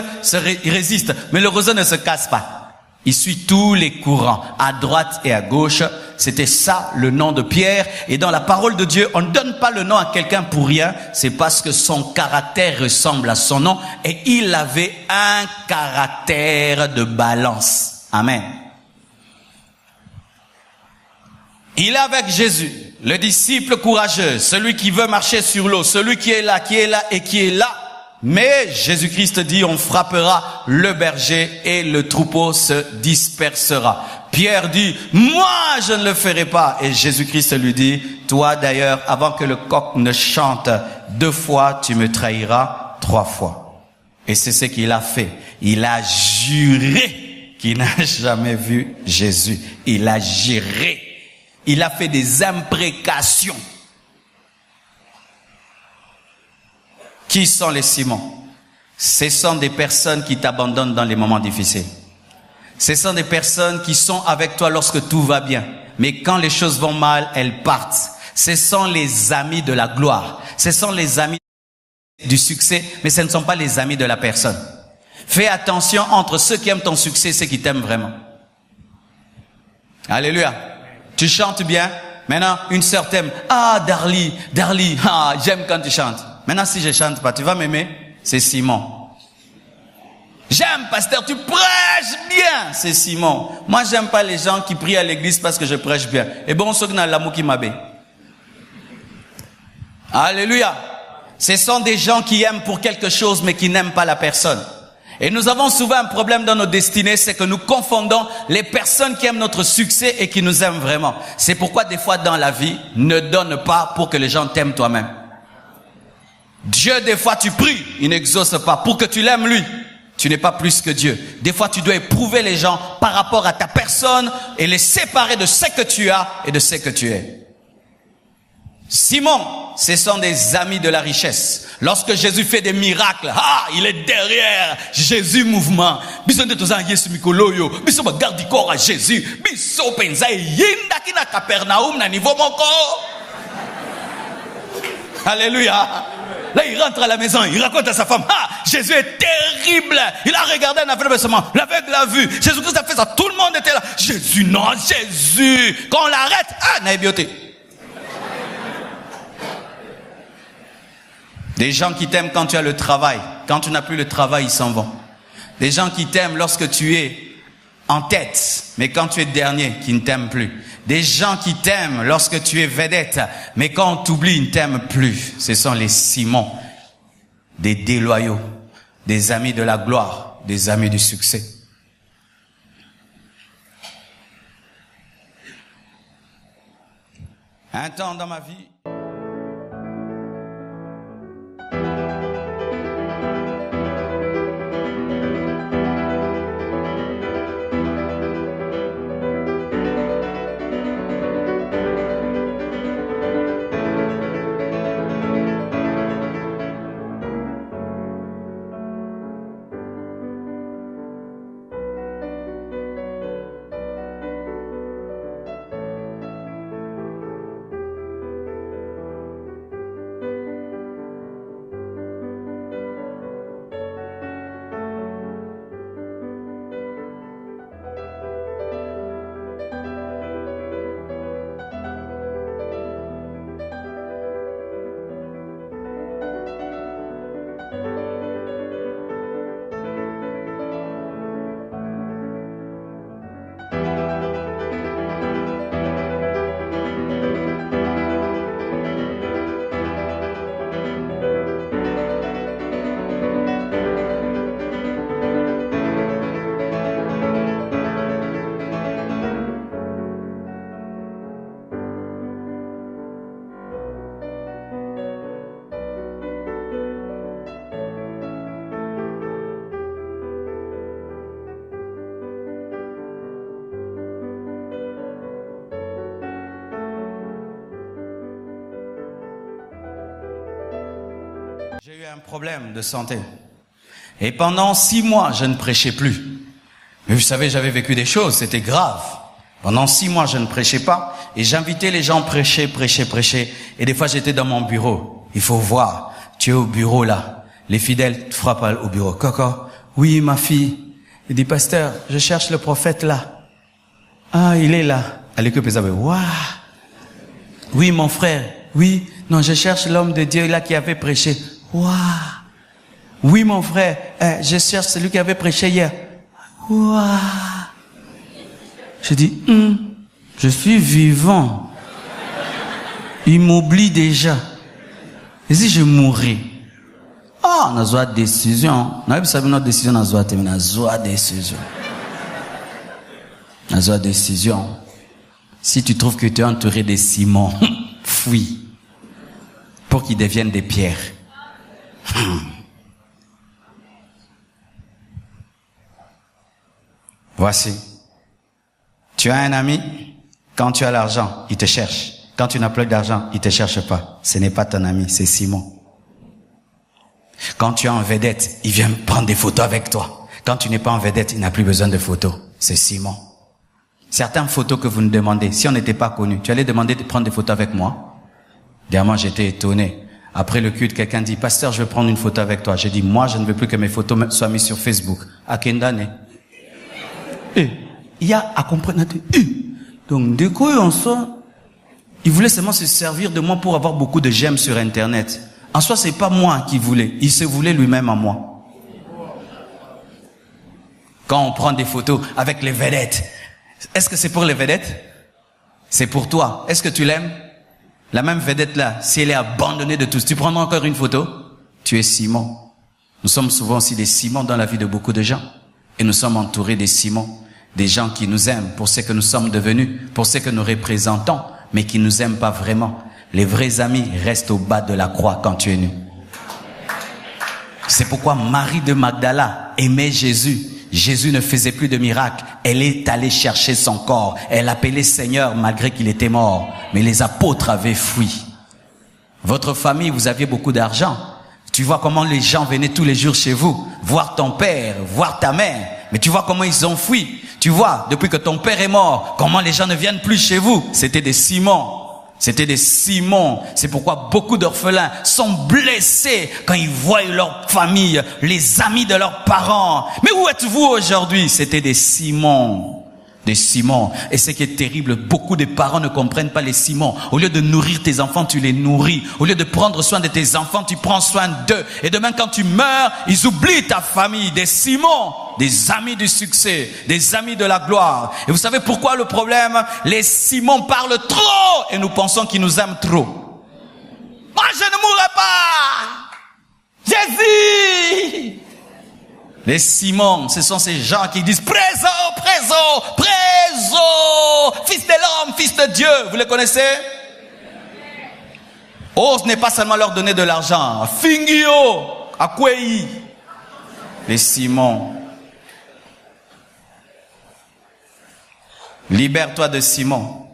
ils résistent. Mais le roseau ne se casse pas. Il suit tous les courants, à droite et à gauche. C'était ça le nom de Pierre. Et dans la parole de Dieu, on ne donne pas le nom à quelqu'un pour rien. C'est parce que son caractère ressemble à son nom. Et il avait un caractère de balance. Amen. Il est avec Jésus. Le disciple courageux, celui qui veut marcher sur l'eau, celui qui est là et qui est là. Mais Jésus-Christ dit, on frappera le berger et le troupeau se dispersera. Pierre dit, moi je ne le ferai pas. Et Jésus-Christ lui dit, toi d'ailleurs, avant que le coq ne chante 2 fois, tu me trahiras 3 fois. Et c'est ce qu'il a fait. Il a juré qu'il n'a jamais vu Jésus. Il a juré. Il a fait des imprécations. Qui sont les Simons? Ce sont des personnes qui t'abandonnent dans les moments difficiles. Ce sont des personnes qui sont avec toi lorsque tout va bien. Mais quand les choses vont mal, elles partent. Ce sont les amis de la gloire. Ce sont les amis du succès, mais ce ne sont pas les amis de la personne. Fais attention entre ceux qui aiment ton succès et ceux qui t'aiment vraiment. Alléluia. Tu chantes bien. Maintenant, une sœur t'aime. Ah, Darly, j'aime quand tu chantes. Maintenant, si je chante pas, tu vas m'aimer? C'est Simon. J'aime, pasteur, tu prêches bien. C'est Simon. Moi, j'aime pas les gens qui prient à l'église parce que je prêche bien. Et bon, ceux qui n'ont l'amour qui m'abbé. Alléluia. Ce sont des gens qui aiment pour quelque chose, mais qui n'aiment pas la personne. Et nous avons souvent un problème dans nos destinées, c'est que nous confondons les personnes qui aiment notre succès et qui nous aiment vraiment. C'est pourquoi des fois dans la vie, ne donne pas pour que les gens t'aiment toi-même. Dieu, des fois tu pries, il n'exauce pas. Pour que tu l'aimes lui, tu n'es pas plus que Dieu. Des fois tu dois éprouver les gens par rapport à ta personne et les séparer de ce que tu as et de ce que tu es. Simon, ce sont des amis de la richesse. Lorsque Jésus fait des miracles, il est derrière Jésus mouvement. Bison de toza Yesu mikoloyo, bison ba garde corps à Jésus, bison penza yinda kina Capernaum na niveau moko. Alléluia. Là, il rentre à la maison, il raconte à sa femme, Jésus est terrible. Il a regardé un aveugle seulement, l'aveugle l'a vu. Jésus-Christ a fait ça, tout le monde était là. Jésus, non, Jésus. Quand on l'arrête, naïbioté. Des gens qui t'aiment quand tu as le travail. Quand tu n'as plus le travail, ils s'en vont. Des gens qui t'aiment lorsque tu es en tête, mais quand tu es dernier, qui ne t'aiment plus. Des gens qui t'aiment lorsque tu es vedette, mais quand on t'oublie, ils ne t'aiment plus. Ce sont les Simons, des déloyaux, des amis de la gloire, des amis du succès. Un temps dans ma vie, j'ai eu un problème de santé. Et pendant 6 mois, je ne prêchais plus. Mais vous savez, j'avais vécu des choses, c'était grave. Pendant 6 mois, je ne prêchais pas. Et j'invitais les gens à prêcher. Et des fois, j'étais dans mon bureau. Il faut voir, tu es au bureau là. Les fidèles te frappent au bureau. Coco, oui, ma fille. Il dit, pasteur, je cherche le prophète là. Ah, il est là. À l'équipe, ils avaient, waouh. Oui, mon frère. Oui, non, je cherche l'homme de Dieu là qui avait prêché. Waouh. Oui, mon frère, je cherche celui qui avait prêché hier. Waouh. Je dis, je suis vivant. Il m'oublie déjà. Et si je mourais? Ah, on a besoin de décision. On a besoin de décision, on a besoin de décision. On a besoin de décision. Si tu trouves que tu es entouré de ciment, fuis. Pour qu'ils deviennent des pierres. Voici. Tu as un ami, quand tu as l'argent, il te cherche. Quand tu n'as plus d'argent, il te cherche pas. Ce n'est pas ton ami, c'est Simon. Quand tu es en vedette, il vient prendre des photos avec toi. Quand tu n'es pas en vedette, il n'a plus besoin de photos. C'est Simon. Certaines photos que vous nous demandez, si on n'était pas connus, tu allais demander de prendre des photos avec moi? Dernièrement, j'étais étonné. Après le culte, quelqu'un dit, pasteur, je veux prendre une photo avec toi. J'ai dit, moi, je ne veux plus que mes photos soient mises sur Facebook. À Kendane. Il y a à comprendre. Donc, du coup, il voulait seulement se servir de moi pour avoir beaucoup de j'aime sur Internet. En soi, c'est pas moi qui voulais. Il se voulait lui-même à moi. Quand on prend des photos avec les vedettes, est-ce que c'est pour les vedettes? C'est pour toi. Est-ce que tu l'aimes? La même vedette là, si elle est abandonnée de tous, tu prendras encore une photo? Tu es Simon. Nous sommes souvent aussi des Simons dans la vie de beaucoup de gens. Et nous sommes entourés des Simons. Des gens qui nous aiment pour ce que nous sommes devenus, pour ce que nous représentons, mais qui nous aiment pas vraiment. Les vrais amis restent au bas de la croix quand tu es nu. C'est pourquoi Marie de Magdala aimait Jésus. Jésus ne faisait plus de miracles. Elle est allée chercher son corps. Elle appelait Seigneur malgré qu'il était mort. Mais les apôtres avaient fui. Votre famille, vous aviez beaucoup d'argent. Tu vois comment les gens venaient tous les jours chez vous, voir ton père, voir ta mère. Mais tu vois comment ils ont fui. Tu vois, depuis que ton père est mort, comment les gens ne viennent plus chez vous. C'était des Simons. C'était des Simons. C'est pourquoi beaucoup d'orphelins sont blessés quand ils voient leur famille, les amis de leurs parents. Mais où êtes-vous aujourd'hui? C'était des Simons. Des Simons. Et ce qui est terrible, beaucoup de parents ne comprennent pas les Simons. Au lieu de nourrir tes enfants, tu les nourris. Au lieu de prendre soin de tes enfants, tu prends soin d'eux. Et demain, quand tu meurs, ils oublient ta famille. Des Simons, des amis du succès, des amis de la gloire. Et vous savez pourquoi le problème? Les Simons parlent trop et nous pensons qu'ils nous aiment trop. Moi, je ne mourrai pas. Jésus! Les Simons, ce sont ces gens qui disent présent, présent, présent, fils de l'homme, fils de Dieu. Vous les connaissez? Oh, ce n'est pas seulement leur donner de l'argent. Fingio, Akwei. Les Simons. Libère-toi de Simon.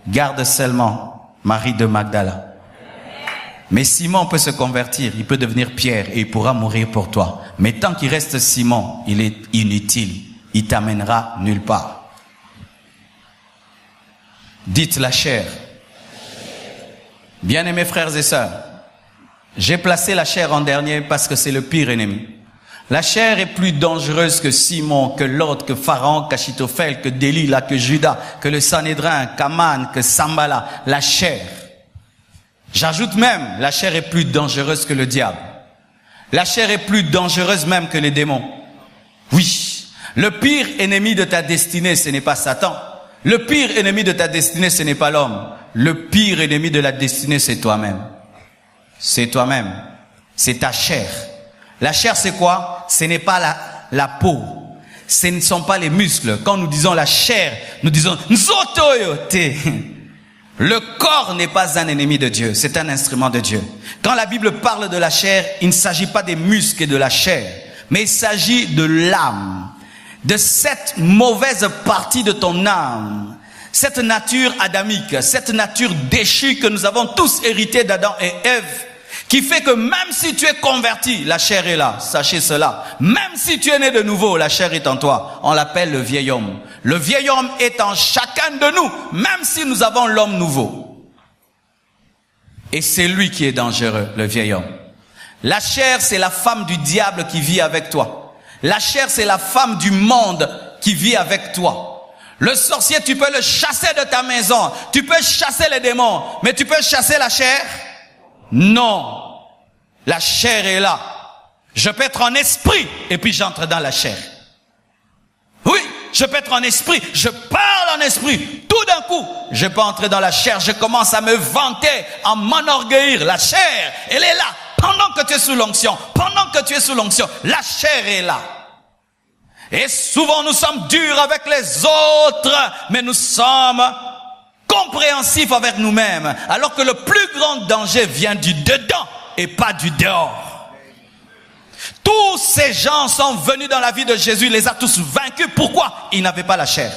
Garde seulement Marie de Magdala. Mais Simon peut se convertir, il peut devenir Pierre et il pourra mourir pour toi. Mais tant qu'il reste Simon, il est inutile. Il t'amènera nulle part. Dites la chair. Bien-aimés frères et sœurs, j'ai placé la chair en dernier parce que c'est le pire ennemi. La chair est plus dangereuse que Simon, que Lot, que Pharaon, qu'Achitophel, que Delilah, que Judas, que le Sanhédrin, qu'Aman, que Sambala. La chair. J'ajoute même, la chair est plus dangereuse que le diable. La chair est plus dangereuse même que les démons. Oui, le pire ennemi de ta destinée, ce n'est pas Satan. Le pire ennemi de ta destinée, ce n'est pas l'homme. Le pire ennemi de la destinée, c'est toi-même. C'est toi-même. C'est ta chair. La chair, c'est quoi? Ce n'est pas la peau. Ce ne sont pas les muscles. Quand nous disons la chair, nous disons Nzotoyote. Le corps n'est pas un ennemi de Dieu, c'est un instrument de Dieu. Quand la Bible parle de la chair, il ne s'agit pas des muscles et de la chair, mais il s'agit de l'âme, de cette mauvaise partie de ton âme, cette nature adamique, cette nature déchue que nous avons tous hérité d'Adam et Ève, qui fait que même si tu es converti, la chair est là, sachez cela. Même si tu es né de nouveau, la chair est en toi. On l'appelle le vieil homme. Le vieil homme est en chacun de nous, même si nous avons l'homme nouveau. Et c'est lui qui est dangereux, le vieil homme. La chair, c'est la femme du diable qui vit avec toi. La chair, c'est la femme du monde qui vit avec toi. Le sorcier, tu peux le chasser de ta maison. Tu peux chasser les démons, mais tu peux chasser la chair? Non. La chair est là. Je peux être en esprit et puis j'entre dans la chair. Oui, je peux être en esprit. Je parle en esprit. Tout d'un coup, je peux entrer dans la chair, je commence à me vanter, à m'enorgueillir. La chair, elle est là. Pendant que tu es sous l'onction, la chair est là. Et souvent nous sommes durs avec les autres, mais nous sommes compréhensifs avec nous-mêmes. Alors que le plus grand danger vient du dedans et pas du dehors. Tous ces gens sont venus dans la vie de Jésus, il les a tous vaincus. Pourquoi? Ils n'avaient pas la chair.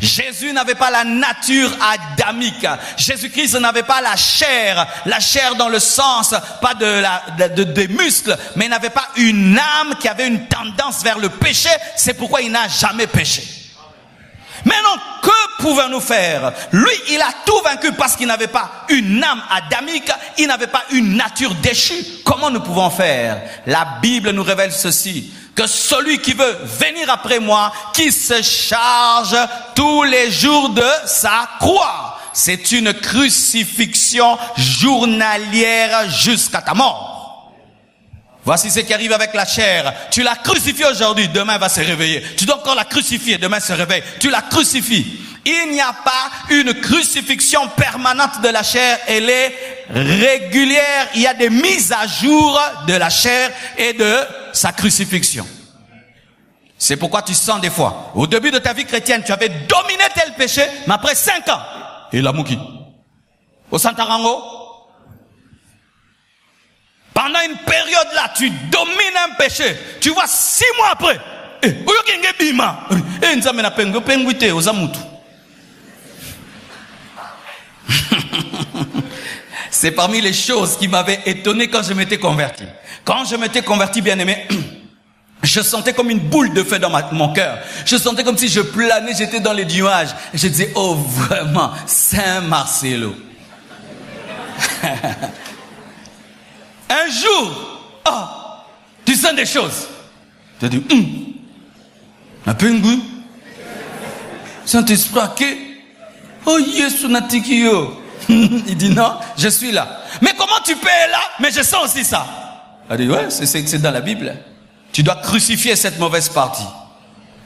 Jésus n'avait pas la nature adamique. Jésus-Christ n'avait pas la chair dans le sens, pas des muscles, mais il n'avait pas une âme qui avait une tendance vers le péché. C'est pourquoi il n'a jamais péché. Maintenant, que pouvons-nous faire? Lui, il a tout vaincu parce qu'il n'avait pas une âme adamique, il n'avait pas une nature déchue. Comment nous pouvons faire? La Bible nous révèle ceci, que celui qui veut venir après moi, qui se charge tous les jours de sa croix. C'est une crucifixion journalière jusqu'à ta mort. Voici ce qui arrive avec la chair. Tu la crucifies aujourd'hui, demain elle va se réveiller. Tu dois encore la crucifier, demain elle se réveille. Tu la crucifies. Il n'y a pas une crucifixion permanente de la chair. Elle est régulière. Il y a des mises à jour de la chair et de sa crucifixion. C'est pourquoi tu sens des fois, au début de ta vie chrétienne, tu avais dominé tel péché, mais après 5 ans, il a mouki. Au Santarango, pendant une période là, tu domines un péché. Tu vois 6 mois après, c'est parmi les choses qui m'avaient étonné quand je m'étais converti. Quand je m'étais converti, bien aimé, je sentais comme une boule de feu dans mon cœur. Je sentais comme si je planais, j'étais dans les nuages. Et je disais, oh vraiment, Saint-Marcelo. Un jour, oh, tu sens des choses. Tu dis, un pengu, Saint-Esprit, oh Yesu natikio. Il dit non, je suis là. Mais comment tu peux être là? Mais je sens aussi ça. Elle dit, ouais, c'est dans la Bible. Tu dois crucifier cette mauvaise partie.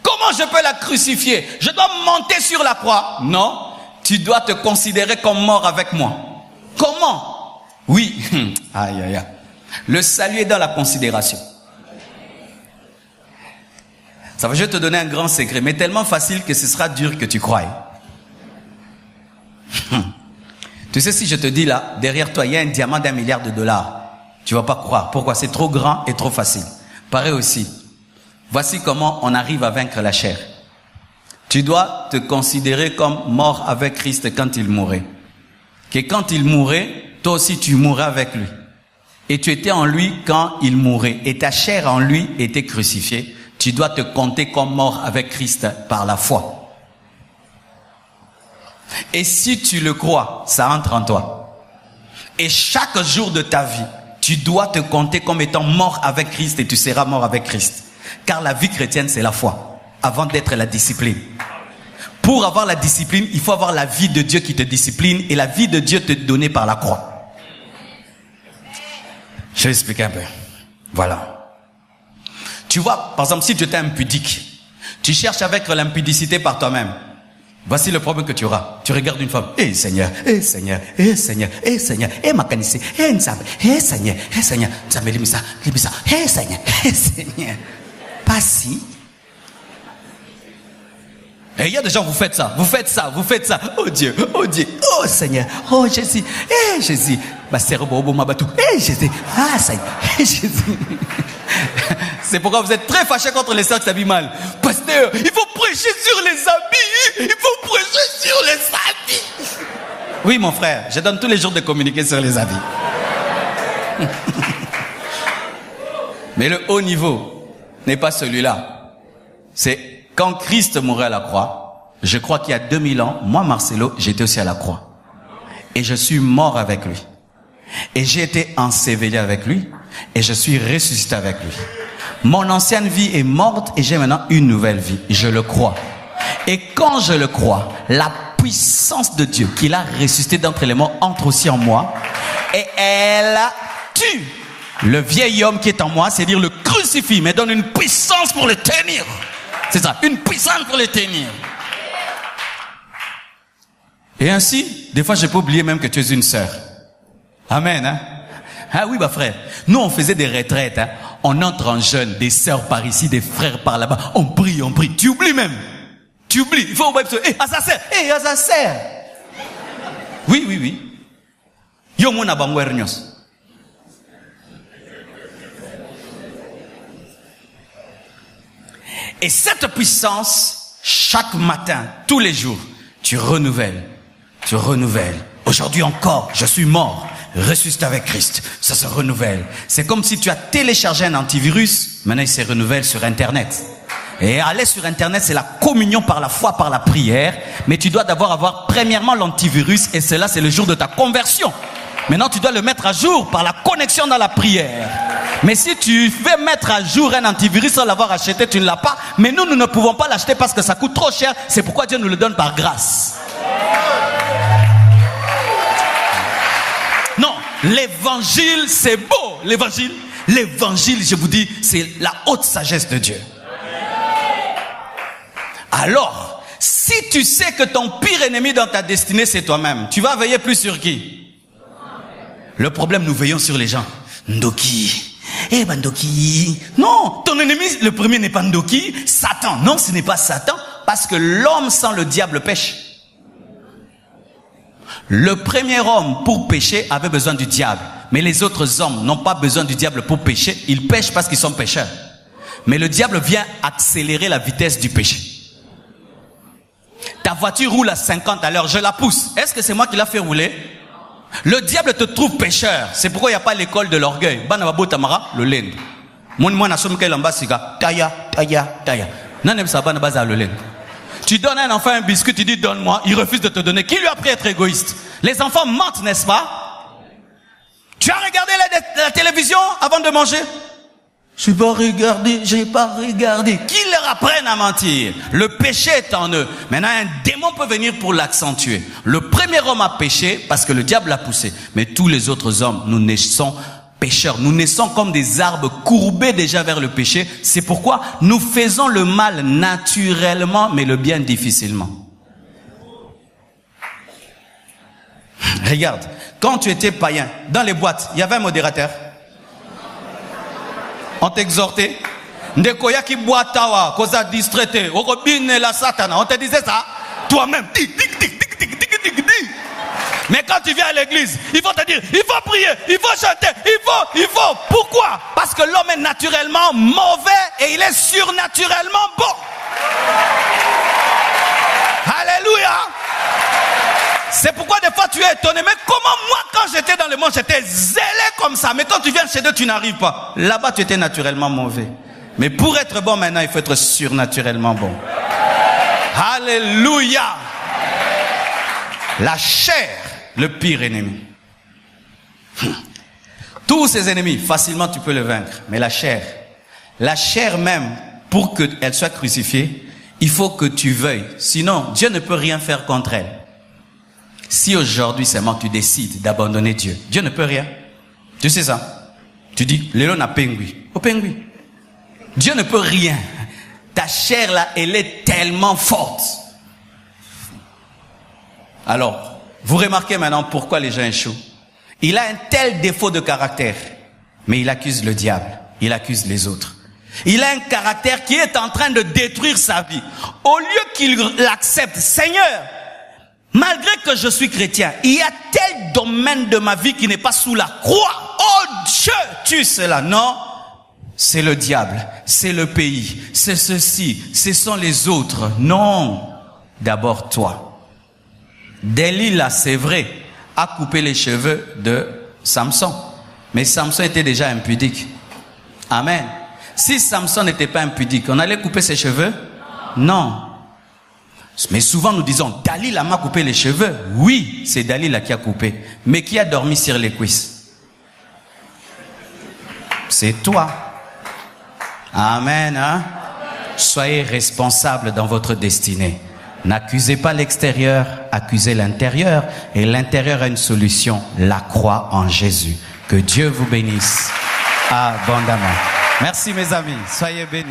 Comment je peux la crucifier? Je dois monter sur la croix? Non, tu dois te considérer comme mort avec moi. Comment? Oui, aïe aïe aïe. Le salut est dans la considération. Ça va, je vais te donner un grand secret, mais tellement facile que ce sera dur que tu croies. Tu sais, si je te dis là, derrière toi, il y a un diamant d'1 milliard de dollars, tu vas pas croire. Pourquoi? C'est trop grand et trop facile. Pareil aussi. Voici comment on arrive à vaincre la chair. Tu dois te considérer comme mort avec Christ quand il mourait. Que quand il mourait, toi aussi tu mourrais avec lui. Et tu étais en lui quand il mourait. Et ta chair en lui était crucifiée. Tu dois te compter comme mort avec Christ par la foi. Et si tu le crois, ça entre en toi. Et chaque jour de ta vie, tu dois te compter comme étant mort avec Christ et tu seras mort avec Christ. Car la vie chrétienne, c'est la foi, avant d'être la discipline. Pour avoir la discipline, il faut avoir la vie de Dieu qui te discipline et la vie de Dieu te donnée par la croix. Je vais expliquer un peu. Voilà. Tu vois, par exemple, si tu étais impudique, tu cherches à vaincre l'impudicité par toi-même. Voici le problème que tu auras. Tu regardes une femme. Eh Seigneur, eh Seigneur, eh Seigneur, eh Seigneur, eh Makanissé, eh Nzambe, eh Seigneur, eh Seigneur, Nzambe limisa, eh Seigneur, eh Seigneur. Pas si. Et il y a des gens, vous faites ça. Oh Dieu, oh Seigneur, oh Jésus, eh Jésus. Eh Jésus, ah Seigneur, eh Jésus. C'est pourquoi vous êtes très fâchés contre les sœurs qui s'habillent mal. Pasteur, il faut prêcher sur les habits. Il faut prêcher sur les habits. Oui, mon frère, je donne tous les jours de communiquer sur les habits. Mais le haut niveau n'est pas celui-là. C'est quand Christ mourait à la croix. Je crois qu'il y a 2000 ans, moi, Marcelo, j'étais aussi à la croix. Et je suis mort avec lui. Et j'ai été enseveli avec lui. Et je suis ressuscité avec lui. Mon ancienne vie est morte et j'ai maintenant une nouvelle vie. Je le crois. Et quand je le crois, la puissance de Dieu qu'il a ressuscité d'entre les morts entre aussi en moi. Et elle tue le vieil homme qui est en moi, c'est-à-dire le crucifie, mais donne une puissance pour le tenir. C'est ça, une puissance pour le tenir. Et ainsi, des fois, je peux oublier même que tu es une sœur. Amen, hein? Ah oui, bah frère. Nous, on faisait des retraites, hein. On entre en jeûne, des sœurs par ici, des frères par là-bas. On prie. Tu oublies même. Tu oublies. Il faut oublier. Azaser. Oui. Yo mona bangwernyos. Et cette puissance, chaque matin, tous les jours, tu renouvelles. Aujourd'hui encore, je suis mort, ressuscité avec Christ. Ça se renouvelle. C'est comme si tu as téléchargé un antivirus, maintenant il se renouvelle sur Internet. Et aller sur Internet, c'est la communion par la foi, par la prière. Mais tu dois d'abord avoir premièrement l'antivirus, et cela c'est le jour de ta conversion. Maintenant tu dois le mettre à jour par la connexion dans la prière. Mais si tu veux mettre à jour un antivirus sans l'avoir acheté, tu ne l'as pas. Mais nous ne pouvons pas l'acheter parce que ça coûte trop cher. C'est pourquoi Dieu nous le donne par grâce. Non, l'évangile c'est beau. L'évangile, je vous dis, c'est la haute sagesse de Dieu. Alors, si tu sais que ton pire ennemi dans ta destinée c'est toi-même, tu vas veiller plus sur qui? Le problème, nous veillons sur les gens. Ndoki. Ndoki. Non, ton ennemi, le premier n'est pas Ndoki, Satan. Non, ce n'est pas Satan, parce que l'homme sans le diable pêche. Le premier homme, pour pécher, avait besoin du diable. Mais les autres hommes n'ont pas besoin du diable pour pécher. Ils pêchent parce qu'ils sont pécheurs. Mais le diable vient accélérer la vitesse du péché. Ta voiture roule à 50 à l'heure, je la pousse. Est-ce que c'est moi qui l'a fait rouler? Le diable te trouve pécheur. C'est pourquoi il n'y a pas l'école de l'orgueil. Banababo Tamara, le lend. Moi, Taya. Tu donnes à un enfant un biscuit, tu dis donne-moi, il refuse de te donner. Qui lui a appris à être égoïste? Les enfants mentent, n'est-ce pas? Tu as regardé la télévision avant de manger? J'ai pas regardé. Qui leur apprenne à mentir? Le péché est en eux. Maintenant, un démon peut venir pour l'accentuer. Le premier homme a péché parce que le diable l'a poussé. Mais tous les autres hommes, nous naissons pécheurs. Nous naissons comme des arbres courbés déjà vers le péché. C'est pourquoi nous faisons le mal naturellement, mais le bien difficilement. Regarde, quand tu étais païen, dans les boîtes, il y avait un modérateur. On t'exhortait. Ndekoya ki boitawa, koza distraité, okobine la satana. On te disait ça toi-même. Mais quand tu viens à l'église, il faut te dire, il faut prier, il faut chanter, il faut. Pourquoi? Parce que l'homme est naturellement mauvais et il est surnaturellement bon. Alléluia. C'est pourquoi des fois tu es étonné. Mais comment moi quand j'étais dans le monde j'étais zélé comme ça? Mais quand tu viens chez Dieu tu n'arrives pas. Là-bas tu étais naturellement mauvais. Mais pour être bon maintenant il faut être surnaturellement bon. Alléluia. La chair, le pire ennemi. Tous ces ennemis, facilement tu peux le vaincre. Mais la chair même, pour qu'elle soit crucifiée, il faut que tu veuilles. Sinon Dieu ne peut rien faire contre elle. Si aujourd'hui seulement tu décides d'abandonner Dieu, Dieu ne peut rien. Tu sais ça? Tu dis, Léon a pengui. Au pengui. Dieu ne peut rien. Ta chair là, elle est tellement forte. Alors, vous remarquez maintenant pourquoi les gens échouent. Il a un tel défaut de caractère, mais il accuse le diable, il accuse les autres. Il a un caractère qui est en train de détruire sa vie. Au lieu qu'il l'accepte, Seigneur, malgré que je suis chrétien, il y a tel domaine de ma vie qui n'est pas sous la croix. Oh Dieu, tu sais là. Non, c'est le diable, c'est le pays, c'est ceci, ce sont les autres. Non, d'abord toi. Delilah, c'est vrai, a coupé les cheveux de Samson. Mais Samson était déjà impudique. Amen. Si Samson n'était pas impudique, on allait couper ses cheveux? Non. Mais souvent nous disons, Dalila m'a coupé les cheveux. Oui, c'est Dalila qui a coupé. Mais qui a dormi sur les cuisses? C'est toi. Amen. Hein? Soyez responsable dans votre destinée. N'accusez pas l'extérieur, accusez l'intérieur. Et l'intérieur a une solution, la croix en Jésus. Que Dieu vous bénisse abondamment. Merci mes amis, soyez bénis.